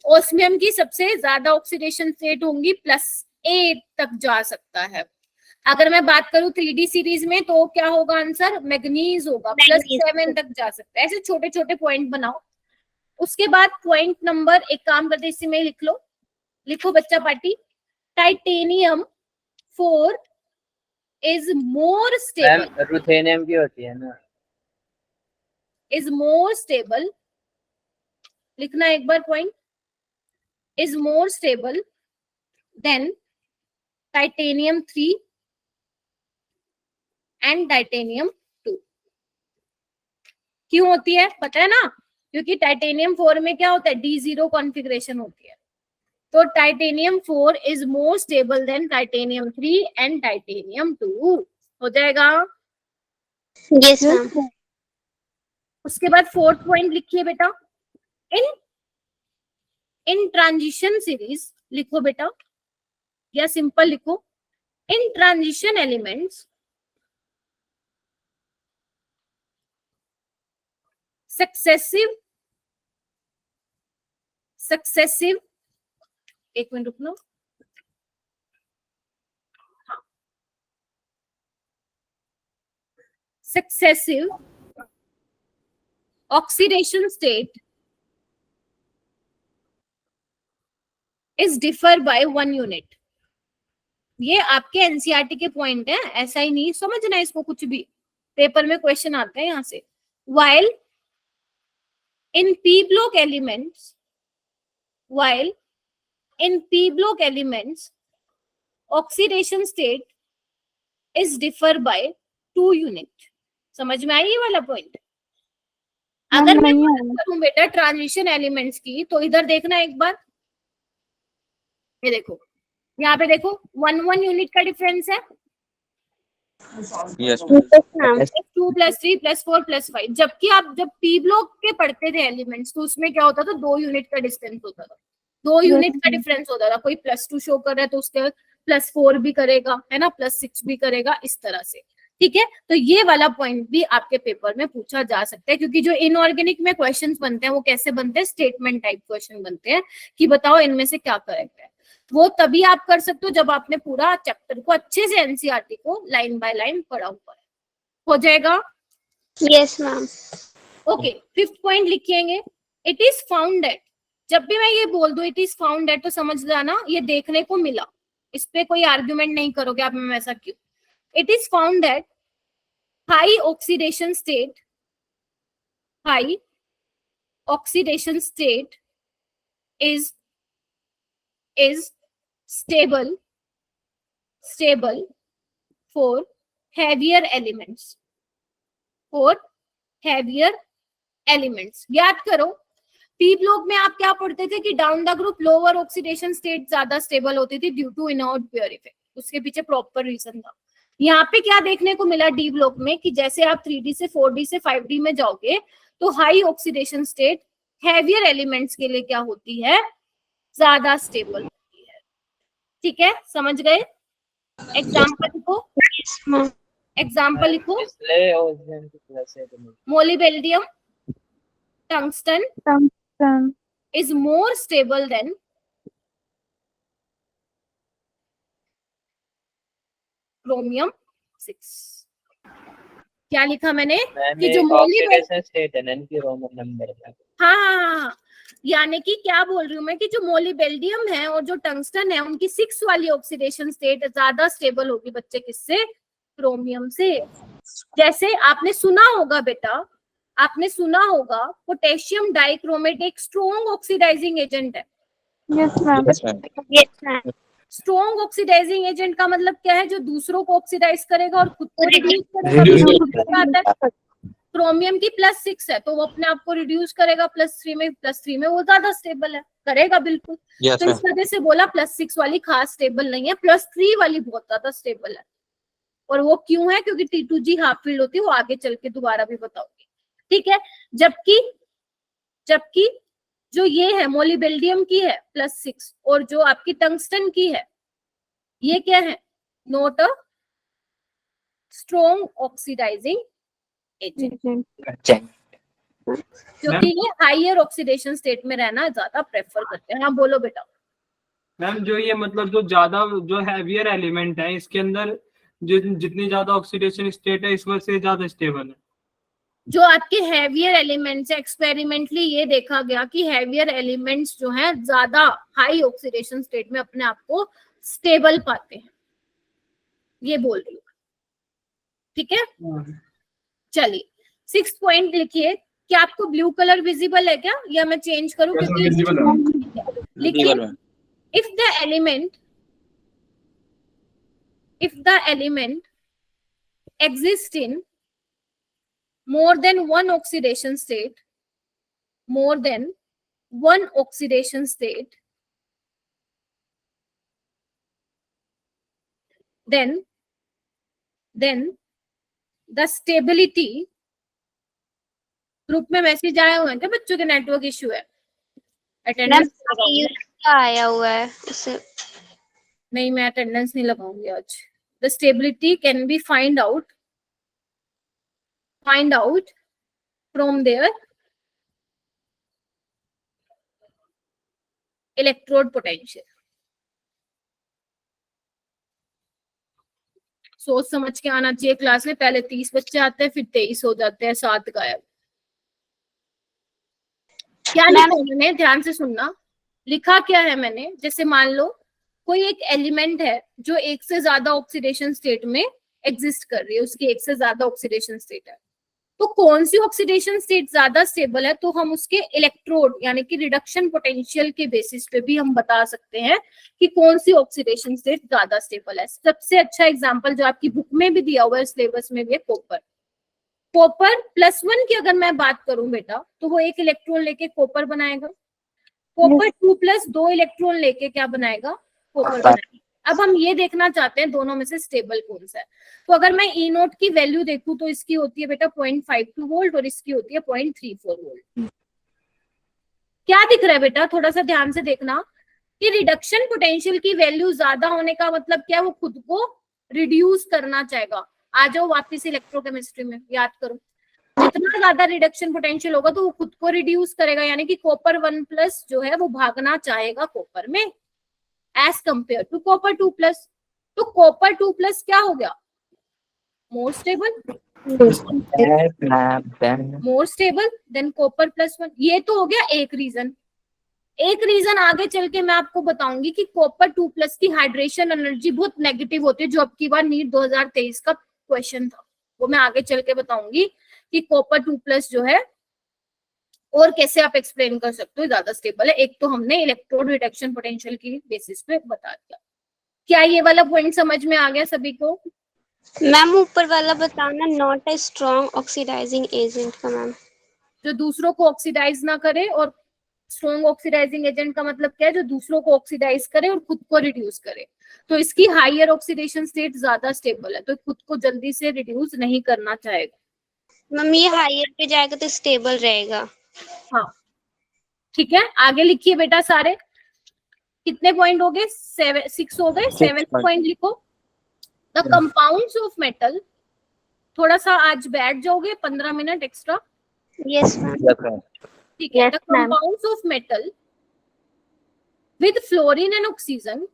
ऑस्मियम की सबसे ज्यादा ऑक्सीडेशन स्टेट होंगी, +8 तक जा सकता है। अगर मैं बात करूं 3D सीरीज में, तो क्या होगा आंसर, मैग्नीज होगा, +7 तक जा सकता है। ऐसे छोटे छोटे पॉइंट बनाओ। उसके बाद पॉइंट नंबर, एक काम करते इसी में लिख लो, लिखो बच्चा party, titanium 4 is more stable, ma'am ruthenium की होती है ना, इज मोर स्टेबल, लिखना एक बार point, is more stable than titanium 3 and titanium 2। क्यों होती है पता है ना? क्योंकि टाइटेनियम 4 में क्या होता है, D0 कॉन्फ़िगरेशन होती है। तो titanium 4 is more stable than titanium 3 and titanium 2। हो जाएगा। Yes ma'am. उसके बाद 4th पॉइंट लिखिए बेटा, इन ट्रांजिशन सीरीज लिखो बेटा, या सिंपल लिखो, इन ट्रांजिशन एलिमेंट्स सक्सेसिव एक मिनट रुकना, successive oxidation state is differ by 1 unit. ये आपके एनसीईआरटी के पॉइंट है, ऐसा ही नहीं समझना इसको, कुछ भी पेपर में क्वेश्चन आते हैं यहाँ से। while in p block elements oxidation state is differ by 2 unit। समझ में आई ये वाला पॉइंट? अगर मैं बात करूं बेटा ट्रांजिशन एलिमेंट्स की, तो इधर देखना एक बार, ये देखो यहाँ पे देखो 1 यूनिट का डिफरेंस है, यस 2 + 3 + 4 + 5। जबकि आप जब पी ब्लॉक के पढ़ते थे एलिमेंट्स, तो उसमें क्या होता था, 2 यूनिट का डिस्टेंस होता था, 2 यूनिट का डिफरेंस होता था। कोई +2 शो कर रहा है तो उसके +4 भी करेगा, है ना, +6 भी करेगा, इस तरह से। ठीक है, तो ये वाला पॉइंट भी आपके पेपर में पूछा जा सकता है, क्योंकि जो इनऑर्गेनिक में क्वेश्चंस बनते हैं वो कैसे बनते हैं, स्टेटमेंट टाइप क्वेश्चन बनते हैं कि बताओ इनमें से क्या करेक्ट है। वो तभी आप कर सकते हो जब आपने पूरा चैप्टर को अच्छे से एनसीईआरटी को लाइन बाय लाइन पढ़ा हुआ है। हो जाएगा? Yes ma'am. Okay, 5th point लिखेंगे, इट इज फाउंड दैट। जब भी मैं ये बोल दूं इट इज फाउंड दैट, तो समझ जाना ये देखने को मिला, इस पे कोई आर्ग्यूमेंट नहीं करोगे आप, मैं ऐसा क्यों। It is found that high oxidation state is stable for heavier elements, याद करो पी ब्लॉक में आप क्या पढ़ते थे कि down the group lower oxidation state ज्यादा स्टेबल होती थी due to inert pair effect, उसके पीछे प्रॉपर रीजन था। यहाँ पे क्या देखने को मिला डी ब्लॉक में कि जैसे आप 3D से 4D से 5D में जाओगे तो high oxidation state heavier elements के लिए क्या होती है, ज्यादा स्टेबल होती है। ठीक है, समझ गए? एग्जाम्पल लिखो, मोलिबेल्डियम tungsten is more stable than chromium 6। क्या लिखा मैंने कि जो ऑक्सीडेशन स्टेट है ना इनकी रोमन नंबर है। हाँ, यानी कि क्या बोल रही हूँ मैं कि जो मोलिबेल्डियम है और जो टंगस्टन है उनकी 6 वाली ऑक्सीडेशन स्टेट ज्यादा स्टेबल होगी बच्चे, किससे, क्रोमियम से। जैसे आपने सुना होगा बेटा, आपने सुना होगा पोटेशियम डाइक्रोमेट एक स्ट्रॉन्ग ऑक्सीडाइजिंग एजेंट है। Yes ma'am. Strong oxidising agent का मतलब क्या है, जो दूसरों को ऑक्सीडाइज करेगा और खुद को रिड्यूस करेगा। क्रोमियम की +6 है तो वो अपने आप को रिड्यूस करेगा +3 में वो ज्यादा स्टेबल है, करेगा बिल्कुल। तो इस वजह से बोला +6 वाली खास स्टेबल नहीं है, +3 वाली बहुत ज्यादा स्टेबल है। और वो क्यों है, क्योंकि T2G हाफ फील्ड होती है, वो आगे चल के दोबारा भी बताऊंगी। ठीक है, जबकि जो ये है मोलिबेल्डियम की है +6 और जो आपकी टंगस्टन की है ये क्या है, not a strong oxidising agent, क्योंकि ये हायर ऑक्सीडेशन स्टेट में रहना ज्यादा प्रेफर करते हैं। हाँ बोलो बेटा। मैम जो ये मतलब जो ज्यादा जो हैवियर एलिमेंट है इसके अंदर जितनी ज्यादा ऑक्सीडेशन स्टेट है इस वजह से ज्यादा स्टेबल है। जो आपके हैवियर एलिमेंट्स है, एक्सपेरिमेंटली ये देखा गया कि हैवियर एलिमेंट्स जो हैं ज्यादा हाई ऑक्सीडेशन स्टेट में अपने आप को स्टेबल पाते हैं, ये बोल रही हूँ। ठीक है, चलिए 6th पॉइंट लिखिए। क्या आपको ब्लू कलर विजिबल है क्या, या मैं चेंज करूं? क्योंकि लिखिए, if the element exist in more than one oxidation state, more than one oxidation state, then the stability, group में मैसेज आए हुए हैं क्या बच्चों के, नेटवर्क इश्यू है, मैम अटेंडेंस का आया हुआ है उससे। नहीं, मैं अटेंडेंस नहीं लगाऊंगी आज। The stability can be find out from their electrode potential. सोच समझ के आना चाहिए क्लास में, पहले 30 बच्चे आते हैं फिर 23 हो जाते हैं, 7 गायब। क्या लिखा है मैंने, ध्यान से सुनना, लिखा क्या है मैंने, जैसे मान लो कोई एक एलिमेंट है जो एक से ज्यादा ऑक्सीडेशन स्टेट में एग्जिस्ट कर रही है, उसकी एक से ज्यादा ऑक्सीडेशन स्टेट है, तो कौन सी ऑक्सीडेशन स्टेट ज्यादा स्टेबल है, तो हम उसके इलेक्ट्रोड यानी कि रिडक्शन पोटेंशियल के बेसिस पे भी हम बता सकते हैं कि कौन सी ऑक्सीडेशन स्टेट ज्यादा स्टेबल है। सबसे अच्छा एग्जांपल जो आपकी बुक में भी दिया हुआ है, सिलेबस में भी है, कॉपर। कॉपर +1 की अगर मैं बात करूं बेटा, तो वो एक इलेक्ट्रॉन लेके कॉपर बनाएगा। कॉपर 2 + 2 इलेक्ट्रॉन लेके क्या बनाएगा, कॉपर बनाएगा। अब हम ये देखना चाहते हैं दोनों में से स्टेबल कौन सा है। तो अगर मैं ई नोट की वैल्यू देखूं तो इसकी होती है बेटा 0.52 वोल्ट और इसकी होती है 0.34 वोल्ट। क्या दिख रहा है बेटा, थोड़ा सा ध्यान से देखना कि रिडक्शन पोटेंशियल की वैल्यू ज्यादा होने का मतलब क्या है, वो खुद को रिड्यूस करना चाहेगा। आ जाओ वापस इलेक्ट्रोकेमिस्ट्री में, याद करो, जितना ज्यादा रिडक्शन पोटेंशियल होगा तो वो खुद को रिड्यूस करेगा, यानी कि कॉपर 1+ जो है वो भागना चाहेगा कॉपर में एज कंपेयर टू कॉपर 2+। तो कॉपर 2+ क्या हो गया, मोर स्टेबल देन कॉपर +1। ये तो हो गया एक रीजन। एक रीजन आगे चल के मैं आपको बताऊंगी कि कॉपर 2+ की हाइड्रेशन एनर्जी बहुत नेगेटिव होती है, जो अब की बार नीट 2023 का क्वेश्चन था, वो मैं आगे चल के बताऊंगी कि कॉपर 2+ जो है और कैसे आप एक्सप्लेन कर सकते हो ज्यादा स्टेबल है। एक तो हमने इलेक्ट्रोड रिडक्शन पोटेंशियल की बेसिस पे बता दिया। क्या ये वाला पॉइंट समझ में आ गया सभी को? मैम ऊपर वाला बताना, not a strong oxidising agent का मैम। जो दूसरों को ऑक्सीडाइज ना करे, और स्ट्रॉन्ग ऑक्सीडाइजिंग एजेंट का मतलब क्या है, जो दूसरों को ऑक्सीडाइज करे और खुद को रिड्यूस करे। तो इसकी हायर ऑक्सीडेशन स्टेट ज्यादा स्टेबल है, तो खुद को जल्दी से रिड्यूस नहीं करना चाहेगा। मैम ये हायर पे जाएगा तो स्टेबल रहेगा। हाँ ठीक है, आगे लिखिए बेटा सारे। कितने पॉइंट हो गए, 6 हो गए। 7th पॉइंट लिखो, द कंपाउंड्स ऑफ मेटल। थोड़ा सा आज बैठ जाओगे, 15 मिनट एक्स्ट्रा। Yes ma'am. ठीक है, Yes, the ma'am. Compounds of metal with fluorine and oxygen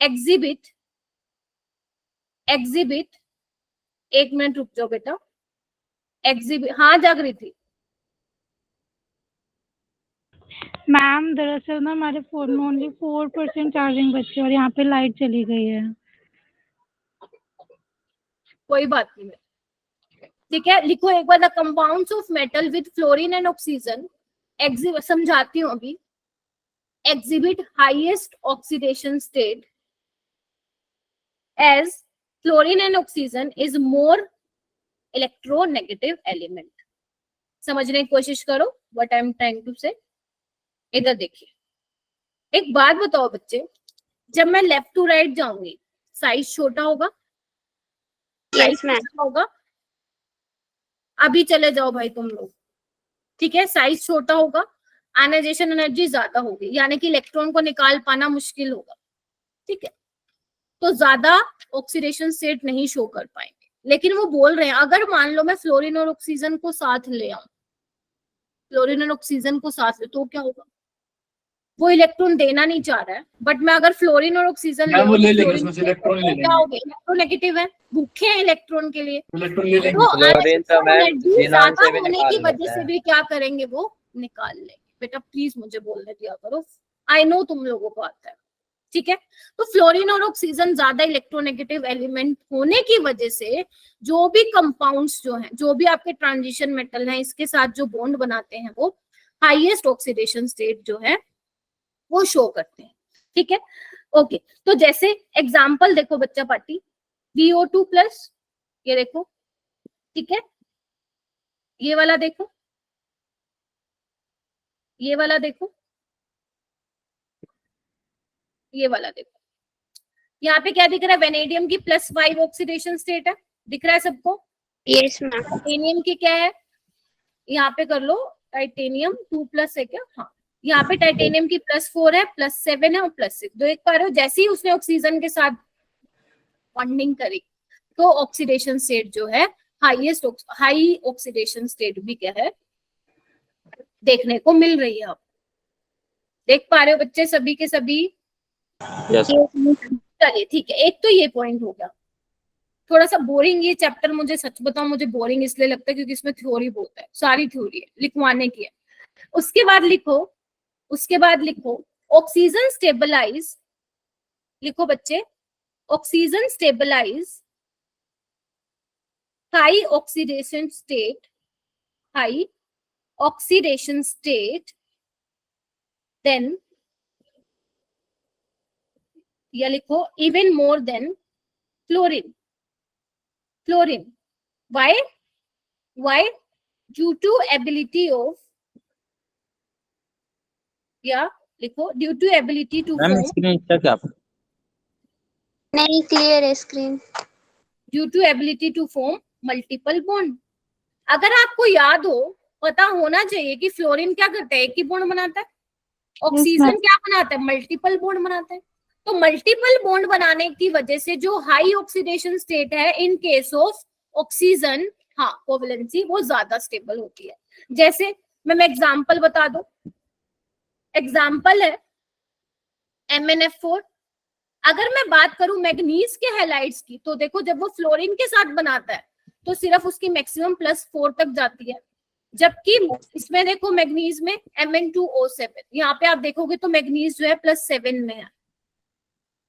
exhibit 1 minute रुक जाओ बेटा। एग्जिबिट, हाँ जागृति। मैम दरअसल ना हमारे फोन में ओनली 4% चार्जिंग बची है और यहाँ पे लाइट चली गई है। कोई बात नहीं, ठीक है, लिखो एक बार, the compounds of metal with fluorine and oxygen exhibit, समझाती हूँ अभी, exhibit highest oxidation state as fluorine and oxygen is more electronegative element. समझने की कोशिश करो what I am trying to say. इधर देखिए, एक बात बताओ बच्चे, जब मैं लेफ्ट टू राइट जाऊंगी साइज छोटा होगा, यस मैम। होगा। अभी चले जाओ भाई तुम लोग, ठीक है, साइज छोटा होगा, आयनाइजेशन एनर्जी ज्यादा होगी, यानी कि इलेक्ट्रॉन को निकाल पाना मुश्किल होगा, ठीक है, तो ज्यादा ऑक्सीडेशन स्टेट नहीं शो कर पाएंगे। लेकिन वो बोल रहे हैं अगर मान लो मैं फ्लोरीन और ऑक्सीजन को साथ ले आऊं, फ्लोरीन और ऑक्सीजन को साथ ले, तो क्या होगा, वो इलेक्ट्रॉन देना नहीं चाह रहा है, बट मैं अगर फ्लोरीन और ऑक्सीजन मैम वो ले लेंगे, फ्लोरीन उसमें से इलेक्ट्रॉन ले क्या हो लेंगे, गया, इलेक्ट्रोनेगेटिव है, भूखे हैं इलेक्ट्रॉन के लिए, इलेक्ट्रॉन ले लेंगे। तो फ्लोरीन तो मैम एनर्जी जिनान ज्यादा से भी होने निकाल की वजह लेता से है। भी क्या करेंगे, वो निकाल लेंगे। बेटा प्लीज मुझे बोलने दिया करो, आई नो तुम लोगों को आता है, ठीक है। तो फ्लोरीन और ऑक्सीजन ज्यादा इलेक्ट्रोनेगेटिव एलिमेंट होने की वजह से जो भी कंपाउंड्स जो हैं, जो भी आपके ट्रांजिशन मेटल हैं, इसके साथ जो बॉन्ड बनाते हैं, वो हाईएस्ट ऑक्सीडेशन स्टेट जो है वो शो करते हैं, ठीक है। ओके, तो जैसे एग्जांपल देखो बच्चा पार्टी, VO2+, ये देखो ठीक है, ये वाला देखो, ये वाला देखो, ये वाला देखो। यहाँ पे क्या दिख रहा है? वेनेडियम की +5 ऑक्सीडेशन स्टेट है, दिख रहा है सबको? Yes ma'am. टाइटेनियम की क्या है? यहाँ पे कर लो, टाइटेनियम 2+ है क्या? हाँ, यहाँ पे टाइटेनियम की +4 है, +7 है और +6। देख पा रहे हो, जैसे ही उसने ऑक्सीजन के साथ बॉन्डिंग करी तो ऑक्सीडेशन स्टेट जो है हाईएस्ट, हाई ऑक्सीडेशन स्टेट भी क्या है देखने को मिल रही है। आप देख पा रहे हो बच्चे सभी के सभी? चलिए ठीक है, एक तो ये पॉइंट हो गया। थोड़ा सा बोरिंग ये चैप्टर, मुझे सच बताऊं मुझे बोरिंग इसलिए लगता है क्योंकि इसमें थ्योरी बहुत है, सारी थ्योरी है, लिखवाने की है। उसके बाद लिखो ऑक्सीजन स्टेबलाइज, लिखो बच्चे, oxygen stabilise high oxidation state, high oxidation state, then या लिखो even more than fluorine. Fluorine, why due to ability of, या लिखो due to ability to ma'am form, screen check आप नहीं क्लियर है screen. Due to ability to form multiple bond. अगर आपको याद हो, पता होना चाहिए कि फ्लोरीन क्या करता है? एक ही बॉन्ड बनाता है। ऑक्सीजन क्या बनाता है? मल्टीपल बॉन्ड बनाता है। तो मल्टीपल बॉन्ड बनाने की वजह से जो हाई ऑक्सीडेशन स्टेट है इन केस ऑफ ऑक्सीजन, हाँ, कोवैलेंसी वो ज्यादा स्टेबल होती है। जैसे मैं एग्जांपल बता दूं, एग्जांपल है MnF4। अगर मैं बात करूं मैग्नीज के हैलाइड्स की, तो देखो जब वो फ्लोरीन के साथ बनाता है तो सिर्फ उसकी मैक्सिमम +4 तक जाती है, जबकि इसमें देखो मैग्नीज में Mn2O7, यहाँ पे आप देखोगे तो मैग्नीज जो है +7 में है।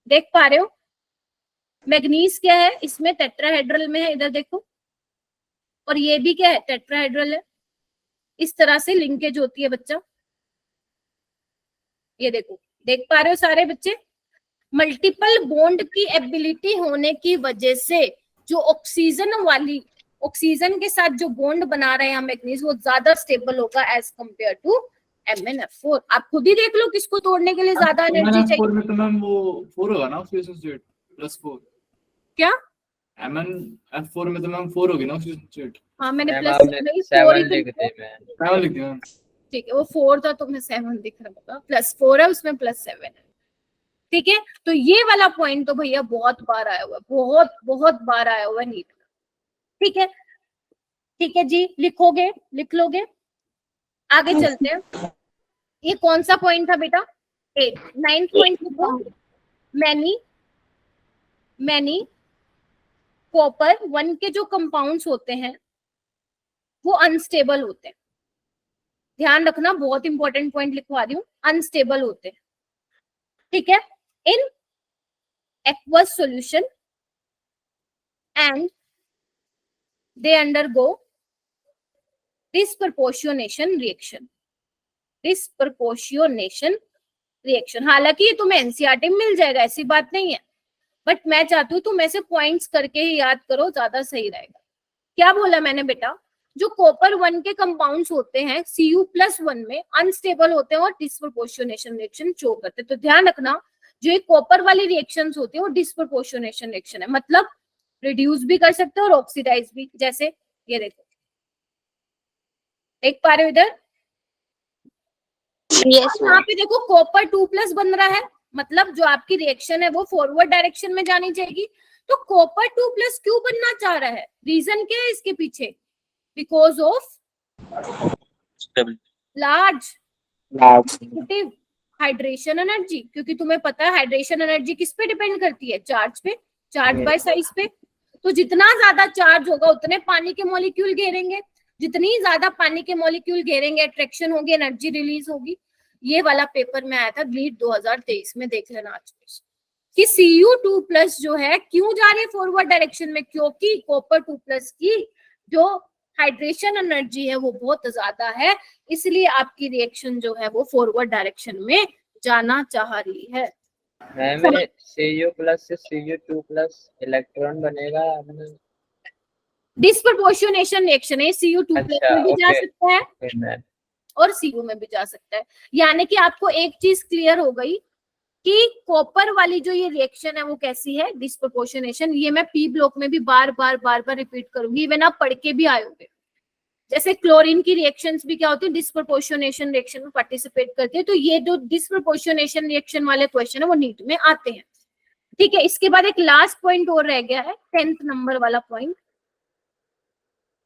देख पा रहे हो? मैग्नीज क्या है? इसमें टेट्राहेड्रल में है, इधर देखो, और ये भी क्या है? टेट्राहेड्रल है। इस तरह से लिंकेज होती है बच्चा, ये देखो, देख पा रहे हो सारे बच्चे? मल्टीपल बॉन्ड की एबिलिटी होने की वजह से जो ऑक्सीजन के साथ जो बॉन्ड बना रहे हैं मैग्नीज, वो ज्यादा स्टेबल होगा एज कंपेयर टू MnF4। आप खुद ही देख लो किसको तोड़ने के लिए ज्यादा एनर्जी चाहिए। MnF4 में तो मैम वो 4 होगा ना ऑक्सीडेशन स्टेट, +4। क्या? MnF4 में तो मैम 4 होगी ना ऑक्सीडेशन स्टेट। हाँ, मैंने मैम प्लस आपने नहीं 7 4 ही लिख तो, दी मैम। 7 लिख दिया मैम। ठीक है, वो 4 था तो मैं 7 दिख रहा होगा, +4 है उसमें, +7 है। ठीक है, तो ये वाला पॉइंट तो भैया बहुत बार आया हुआ है, बहुत बार आया हुआ है नीट में। ठीक है, ठीक है जी, लिखोगे, लिख लोगे? आगे चलते हैं। ये कौन सा पॉइंट था बेटा? 8। 9th पॉइंट लिखो, मैनी कॉपर 1 के जो कंपाउंड्स होते हैं वो अनस्टेबल होते हैं। ध्यान रखना, बहुत इंपॉर्टेंट पॉइंट लिखवा रही हूँ, अनस्टेबल होते हैं। ठीक है, इन aqueous solution and they undergo disproportionation reaction। Disproportionation reaction, हालांकि ये तुम्हें एनसीईआरटी में मिल जाएगा, ऐसी बात नहीं है, बट मैं चाहती हूँ तुम ऐसे पॉइंट्स करके ही याद करो, ज्यादा सही रहेगा। क्या बोला मैंने बेटा? जो कॉपर 1 के कंपाउंड्स होते हैं Cu+1 में अनस्टेबल होते हैं और डिस्प्रपोर्शनेशन रिएक्शन शो करते हैं। तो ध्यान रखना, जो ये कॉपर वाली रिएक्शंस होती है वो डिस्प्रपोर्शनेशन रिएक्शन है, मतलब रिड्यूस भी कर सकते हैं और ऑक्सीडाइज भी। जैसे ये देखो, देख पा रहे हो इधर? यहाँ पे देखो कॉपर 2+ बन रहा है, मतलब जो आपकी रिएक्शन है वो फॉरवर्ड डायरेक्शन में जानी चाहिए। तो कॉपर 2+ क्यों बनना चाह रहा है? रीजन क्या है इसके पीछे? Because of large hydration energy, क्योंकि तुम्हें पता है हाइड्रेशन एनर्जी किस पे डिपेंड करती है? चार्ज पे, चार्ज बाय साइज पे। तो जितना ज्यादा चार्ज होगा उतने पानी के मॉलिक्यूल घेरेंगे, जितनी ज्यादा पानी के मॉलिक्यूल घेरेंगे अट्रैक्शन होगी, एनर्जी रिलीज होगी। ये वाला पेपर में आया था ग्लीड 2023 में, देख लेना आज कि Cu2+ जो है क्यों जा रहे फॉरवर्ड डायरेक्शन में? क्योंकि कॉपर 2+ की जो हाइड्रेशन एनर्जी है वो बहुत ज्यादा है, इसलिए आपकी रिएक्शन जो है वो फॉरवर्ड डायरेक्शन में जाना चाह रही है। मैम Cu+ से Cu2+ इलेक्ट्रॉन बनेगा। डिस्प्रपोर्शनेशन रिएक्शन है, Cu2 प्लस अच्छा, में भी जा ओके। सकता है फिर मैम और Cu में भी जा सकता है। यानी कि आपको एक चीज क्लियर हो गई कि कॉपर वाली जो ये रिएक्शन है वो कैसी है, डिस्प्रपोर्शनेशन। ये मैं पी ब्लॉक में भी बार बार रिपीट करूंगी, इवन आप पढ़ के भी आए होंगे। जैसे क्लोरीन की रिएक्शंस भी क्या होती है, डिस्प्रपोर्शनेशन रिएक्शन में पार्टिसिपेट करती है। तो ये जो डिस्प्रपोर्शनेशन रिएक्शन वाले क्वेश्चन है वो नीट में आते हैं। ठीक है, इसके बाद एक लास्ट पॉइंट और रह गया है, 10th नंबर वाला पॉइंट।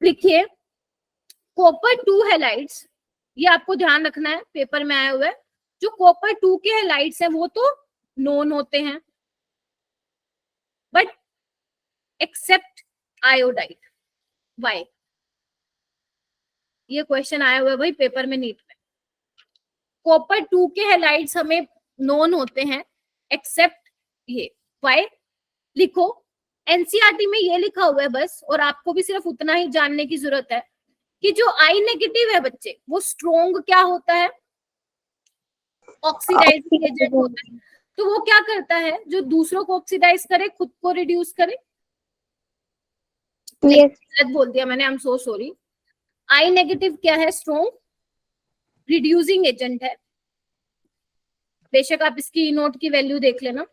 लिखिए, कॉपर 2 हैलाइड्स, ये आपको ध्यान रखना है, पेपर में आया हुआ है। जो कॉपर 2 के हैलाइड्स हैं वो तो नोन होते हैं, बट एक्सेप्ट आयोडाइड। वाई? ये क्वेश्चन आया हुआ है भाई पेपर में नीट में। कॉपर 2 के हैलाइड्स हमें नोन होते हैं एक्सेप्ट ये। वाई? लिखो, एनसीईआरटी में ये लिखा हुआ है बस, और आपको भी सिर्फ उतना ही जानने की जरूरत है कि जो आई नेगेटिव है बच्चे, वो स्ट्रोंग क्या होता है, ऑक्सीडाइजिंग एजेंट होता है। तो वो क्या करता है, जो दूसरों को ऑक्सीडाइज करे, खुद को रिड्यूस करे। Yes. गलत बोल दिया मैंने, I am so sorry. I negative क्या है, स्ट्रोंग रिड्यूसिंग एजेंट है। बेशक आप इसकी नोट की वैल्यू देख लेना।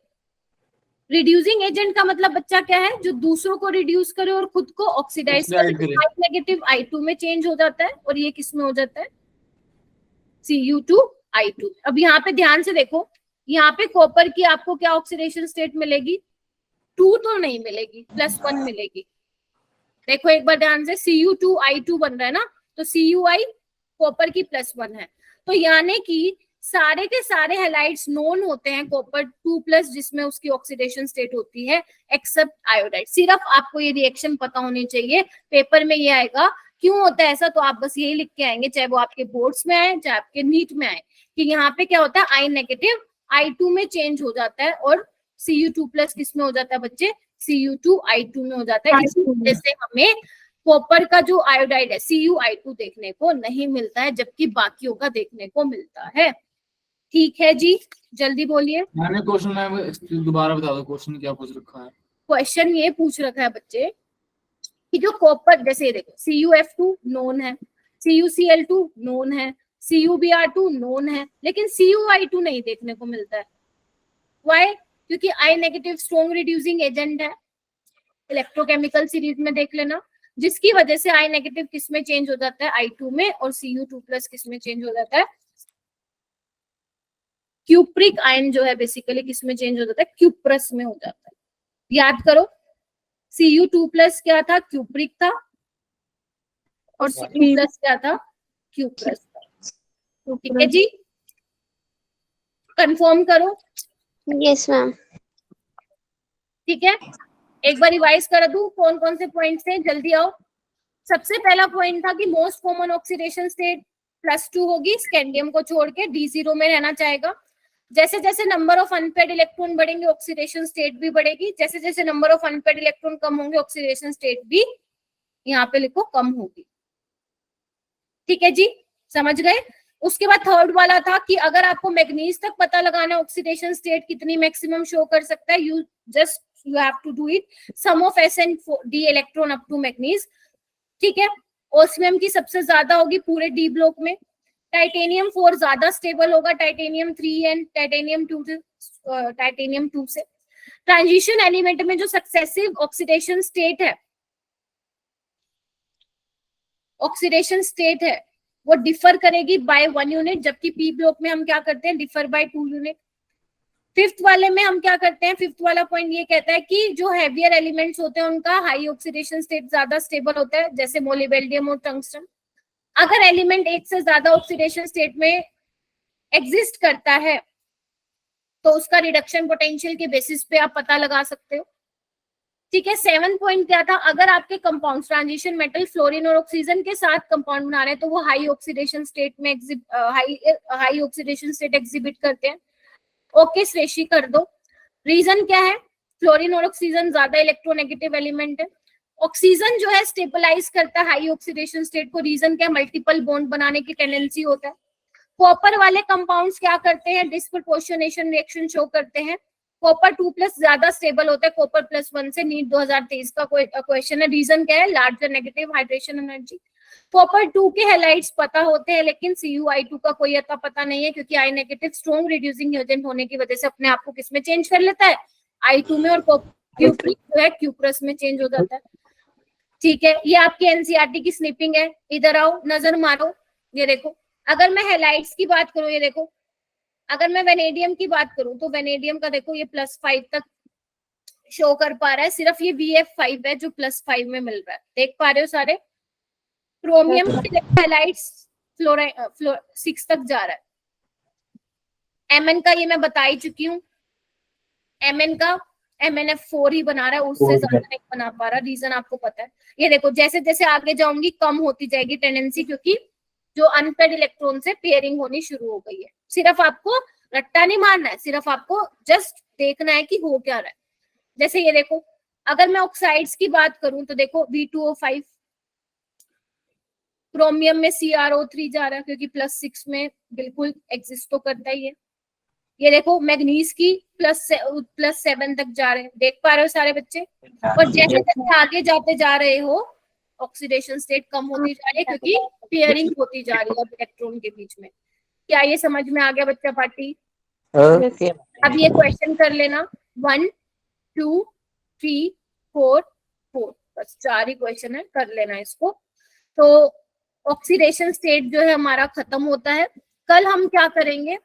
रिड्यूसिंग एजेंट का मतलब बच्चा क्या है, जो दूसरों को रिड्यूस करे और खुद को ऑक्सीडाइज करे। Oxidate करे। आई नेगेटिव I2 में चेंज हो जाता है, और ये किस में हो जाता है, Cu2I2। अब यहाँ पे ध्यान से देखो, यहाँ पे कॉपर की आपको क्या ऑक्सीडेशन स्टेट मिलेगी, 2 तो नहीं मिलेगी, +1 मिलेगी। देखो एक बार ध्यान से, Cu2I2 बन रहा है ना, तो Cui कॉपर की +1 है। तो यानी कि सारे के सारे हैलाइड्स नोन होते हैं कॉपर 2+, जिसमें उसकी ऑक्सीडेशन स्टेट होती है, एक्सेप्ट आयोडाइड। सिर्फ आपको ये रिएक्शन पता होनी चाहिए, पेपर में ये आएगा। क्यों होता है ऐसा, तो आप बस यही लिख के आएंगे, चाहे वो आपके बोर्ड्स में आए चाहे आपके नीट में आए, कि यहाँ पे क्या होता है, आई नेगेटिव I2 में चेंज हो जाता है, और Cu2+ किस में हो जाता है बच्चे, Cu2I2 में हो जाता है। इसी वजह से हमें कॉपर का जो आयोडाइड है Cu2 देखने को नहीं मिलता है, जबकि बाकियों का देखने को मिलता है। ठीक है जी, जल्दी बोलिए। मैंने क्वेश्चन में दोबारा बता दो, क्वेश्चन क्या पूछ रखा है। क्वेश्चन ये पूछ रखा है बच्चे कि जो कॉपर, जैसे ये देखो, CuF2 नोन है, CuCl2 नोन है, CuBr2 नोन है, लेकिन Cui2 नहीं देखने को मिलता है। वाई? क्योंकि आई नेगेटिव स्ट्रॉन्ग रिड्यूसिंग एजेंट है, इलेक्ट्रोकेमिकल सीरीज में देख लेना, जिसकी वजह से आई नेगेटिव किस में चेंज हो जाता है, I2 में, और Cu2+ किस में चेंज हो जाता है, क्यूप्रिक आयन जो है बेसिकली किस में चेंज हो जाता है, क्यूप्रस में हो जाता है। याद करो, Cu2+ क्या था, क्यूप्रिक था, और Cu+ क्या था, क्यूप्रस था। ठीक है जी, कंफर्म करो। Yes, ma'am. ठीक है, एक बार रिवाइज कर दूं कौन कौन से पॉइंट्स थे, जल्दी आओ। सबसे पहला पॉइंट था कि मोस्ट कॉमन ऑक्सीडेशन स्टेट +2 होगी, स्कैंडियम को छोड़ के D0 में रहना चाहेगा। जैसे जैसे नंबर ऑफ अनपेड इलेक्ट्रॉन बढ़ेंगे, ऑक्सीडेशन स्टेट भी बढ़ेगी। जैसे जैसे नंबर ऑफ अनपेड इलेक्ट्रॉन कम होंगे, ऑक्सीडेशन स्टेट भी, यहाँ पे लिखो, कम होगी। ठीक है जी, समझ गए। उसके बाद थर्ड वाला था कि अगर आपको मैग्नीज तक पता लगाना, ऑक्सीडेशन स्टेट कितनी मैक्सिमम शो कर सकता है, you have to do it, sum of S and D electron up to manganese. ठीक है, ओस्मियम की सबसे ज्यादा होगी पूरे D ब्लॉक में, टाइटेनियम 4 ज्यादा स्टेबल होगा टाइटेनियम 3 एंड टाइटेनियम 2 से। ट्रांजिशन एलिमेंट में जो सक्सेसिव ऑक्सीडेशन स्टेट है वो डिफर करेगी बाय 1 यूनिट, जबकि पी ब्लॉक में हम क्या करते हैं, डिफर बाय 2 यूनिट। फिफ्थ वाले में हम क्या करते हैं, फिफ्थ वाला पॉइंट ये कहता है कि जो हैवियर एलिमेंट्स होते हैं उनका हाई ऑक्सीडेशन स्टेट ज्यादा स्टेबल होता है, जैसे मोलिबेल्डियम और टंगस्टन। अगर एलिमेंट एक से ज्यादा ऑक्सीडेशन स्टेट में एग्जिस्ट करता है तो उसका रिडक्शन पोटेंशियल के बेसिस पे आप पता लगा सकते हो। ठीक है, 7 पॉइंट क्या था, अगर आपके कंपाउंड ट्रांजिशन मेटल फ्लोरीन और ऑक्सीजन के साथ कंपाउंड बना रहे हैं तो वो हाई ऑक्सीडेशन स्टेट में हाई ऑक्सीडेशन स्टेट एग्जिबिट करते हैं। ओके, श्रेषी कर दो। रीजन क्या है, फ्लोरीन और ऑक्सीजन ज्यादा इलेक्ट्रोनेगेटिव एलिमेंट है। ऑक्सीजन जो है स्टेबलाइज करता है हाई ऑक्सीडेशन स्टेट को। रीजन क्या, मल्टीपल बॉन्ड बनाने की टेंडेंसी होता है। कॉपर वाले कंपाउंड्स क्या करते हैं, डिस्प्रपोर्शनेशन रिएक्शन शो करते हैं। कॉपर 2+ ज्यादा स्टेबल होता है कॉपर +1 से। नीट 2023 का क्वेश्चन है। रीजन क्या है? Larger negative hydration energy. Copper 2 के हैलाइड्स पता होते हैं, लेकिन CuI2 का कोई अता पता नहीं है, क्योंकि I negative strong reducing agent होने की वजह से अपने आप को किसमें चेंज कर लेता है? I2 में। और क्यूप्रिक जो है क्यूप्रस में चेंज हो जाता है। ठीक है, ये आपकी एनसीईआरटी की स्निपिंग है। इधर आओ, नजर मारो, ये देखो। अगर मैं हैलाइड्स की बात करूं, ये देखो, अगर मैं वेनेडियम की बात करूं तो वेनेडियम का देखो ये +5 तक शो कर पा रहा है। सिर्फ ये VF5 है जो +5 में मिल रहा है, देख पा रहे हो सारे। क्रोमियम हैलाइड्स 6 तक जा रहा है। Mn का ये मैं बता ही चुकी हूँ। Mn का MnF4 ही बना रहा है, उससे ज्यादा नहीं बना पा रहा। रीजन आपको पता है। ये देखो, जैसे जैसे आगे जाऊंगी कम होती जाएगी टेंडेंसी, क्योंकि जो अनपेड इलेक्ट्रॉन से पेयरिंग होनी शुरू हो गई है। सिर्फ आपको रट्टा नहीं मारना है, सिर्फ आपको जस्ट देखना है कि हो क्या रहा है। जैसे ये देखो, अगर मैं ऑक्साइड्स की बात करूं तो देखो V2O5, क्रोमियम में CrO3 जा रहा है, क्योंकि +6 में बिल्कुल एग्जिस्ट तो करता ही है। ये देखो, मैग्नीज की +7 तक जा रहे हैं, देख पा रहे हो सारे बच्चे। और जैसे जैसे आगे जाते जा रहे हो ऑक्सीडेशन स्टेट कम होती जा रही है, क्योंकि पेयरिंग होती जा रही है इलेक्ट्रॉन के बीच में। क्या ये समझ में आ गया बच्चा पार्टी? अब ये क्वेश्चन कर लेना, 1 2 3 4 4, बस 4 ही क्वेश्चन है, कर लेना इसको। तो ऑक्सीडेशन स्टेट जो है हमारा खत्म होता है। कल हम क्या करेंगे?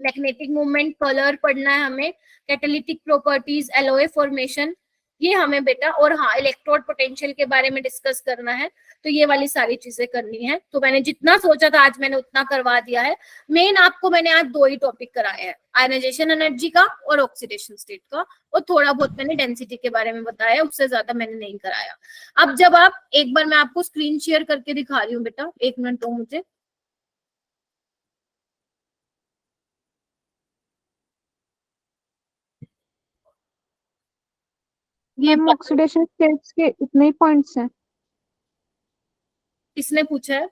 मैग्नेटिक मूवमेंट, कलर पढ़ना है हमें, कैटालिटिक प्रॉपर्टीज, एलॉय फॉर्मेशन, ये हमें बेटा, और हाँ इलेक्ट्रोड पोटेंशियल के बारे में डिस्कस करना है। तो ये वाली सारी चीजें करनी है। तो मैंने जितना सोचा था आज मैंने उतना करवा दिया है। मेन आपको मैंने आज 2 ही टॉपिक कराए हैं, आयनाइजेशन एनर्जी का और ऑक्सीडेशन स्टेट का, और थोड़ा बहुत मैंने डेंसिटी के बारे में बताया, उससे ज्यादा मैंने नहीं कराया। अब जब आप, एक बार मैं आपको स्क्रीन शेयर करके दिखा रही हूँ बेटा, 1 मिनट दो मुझे। ये ऑक्सीडेशन स्टेट्स के इतने ही पॉइंट्स हैं। किसने पूछा है?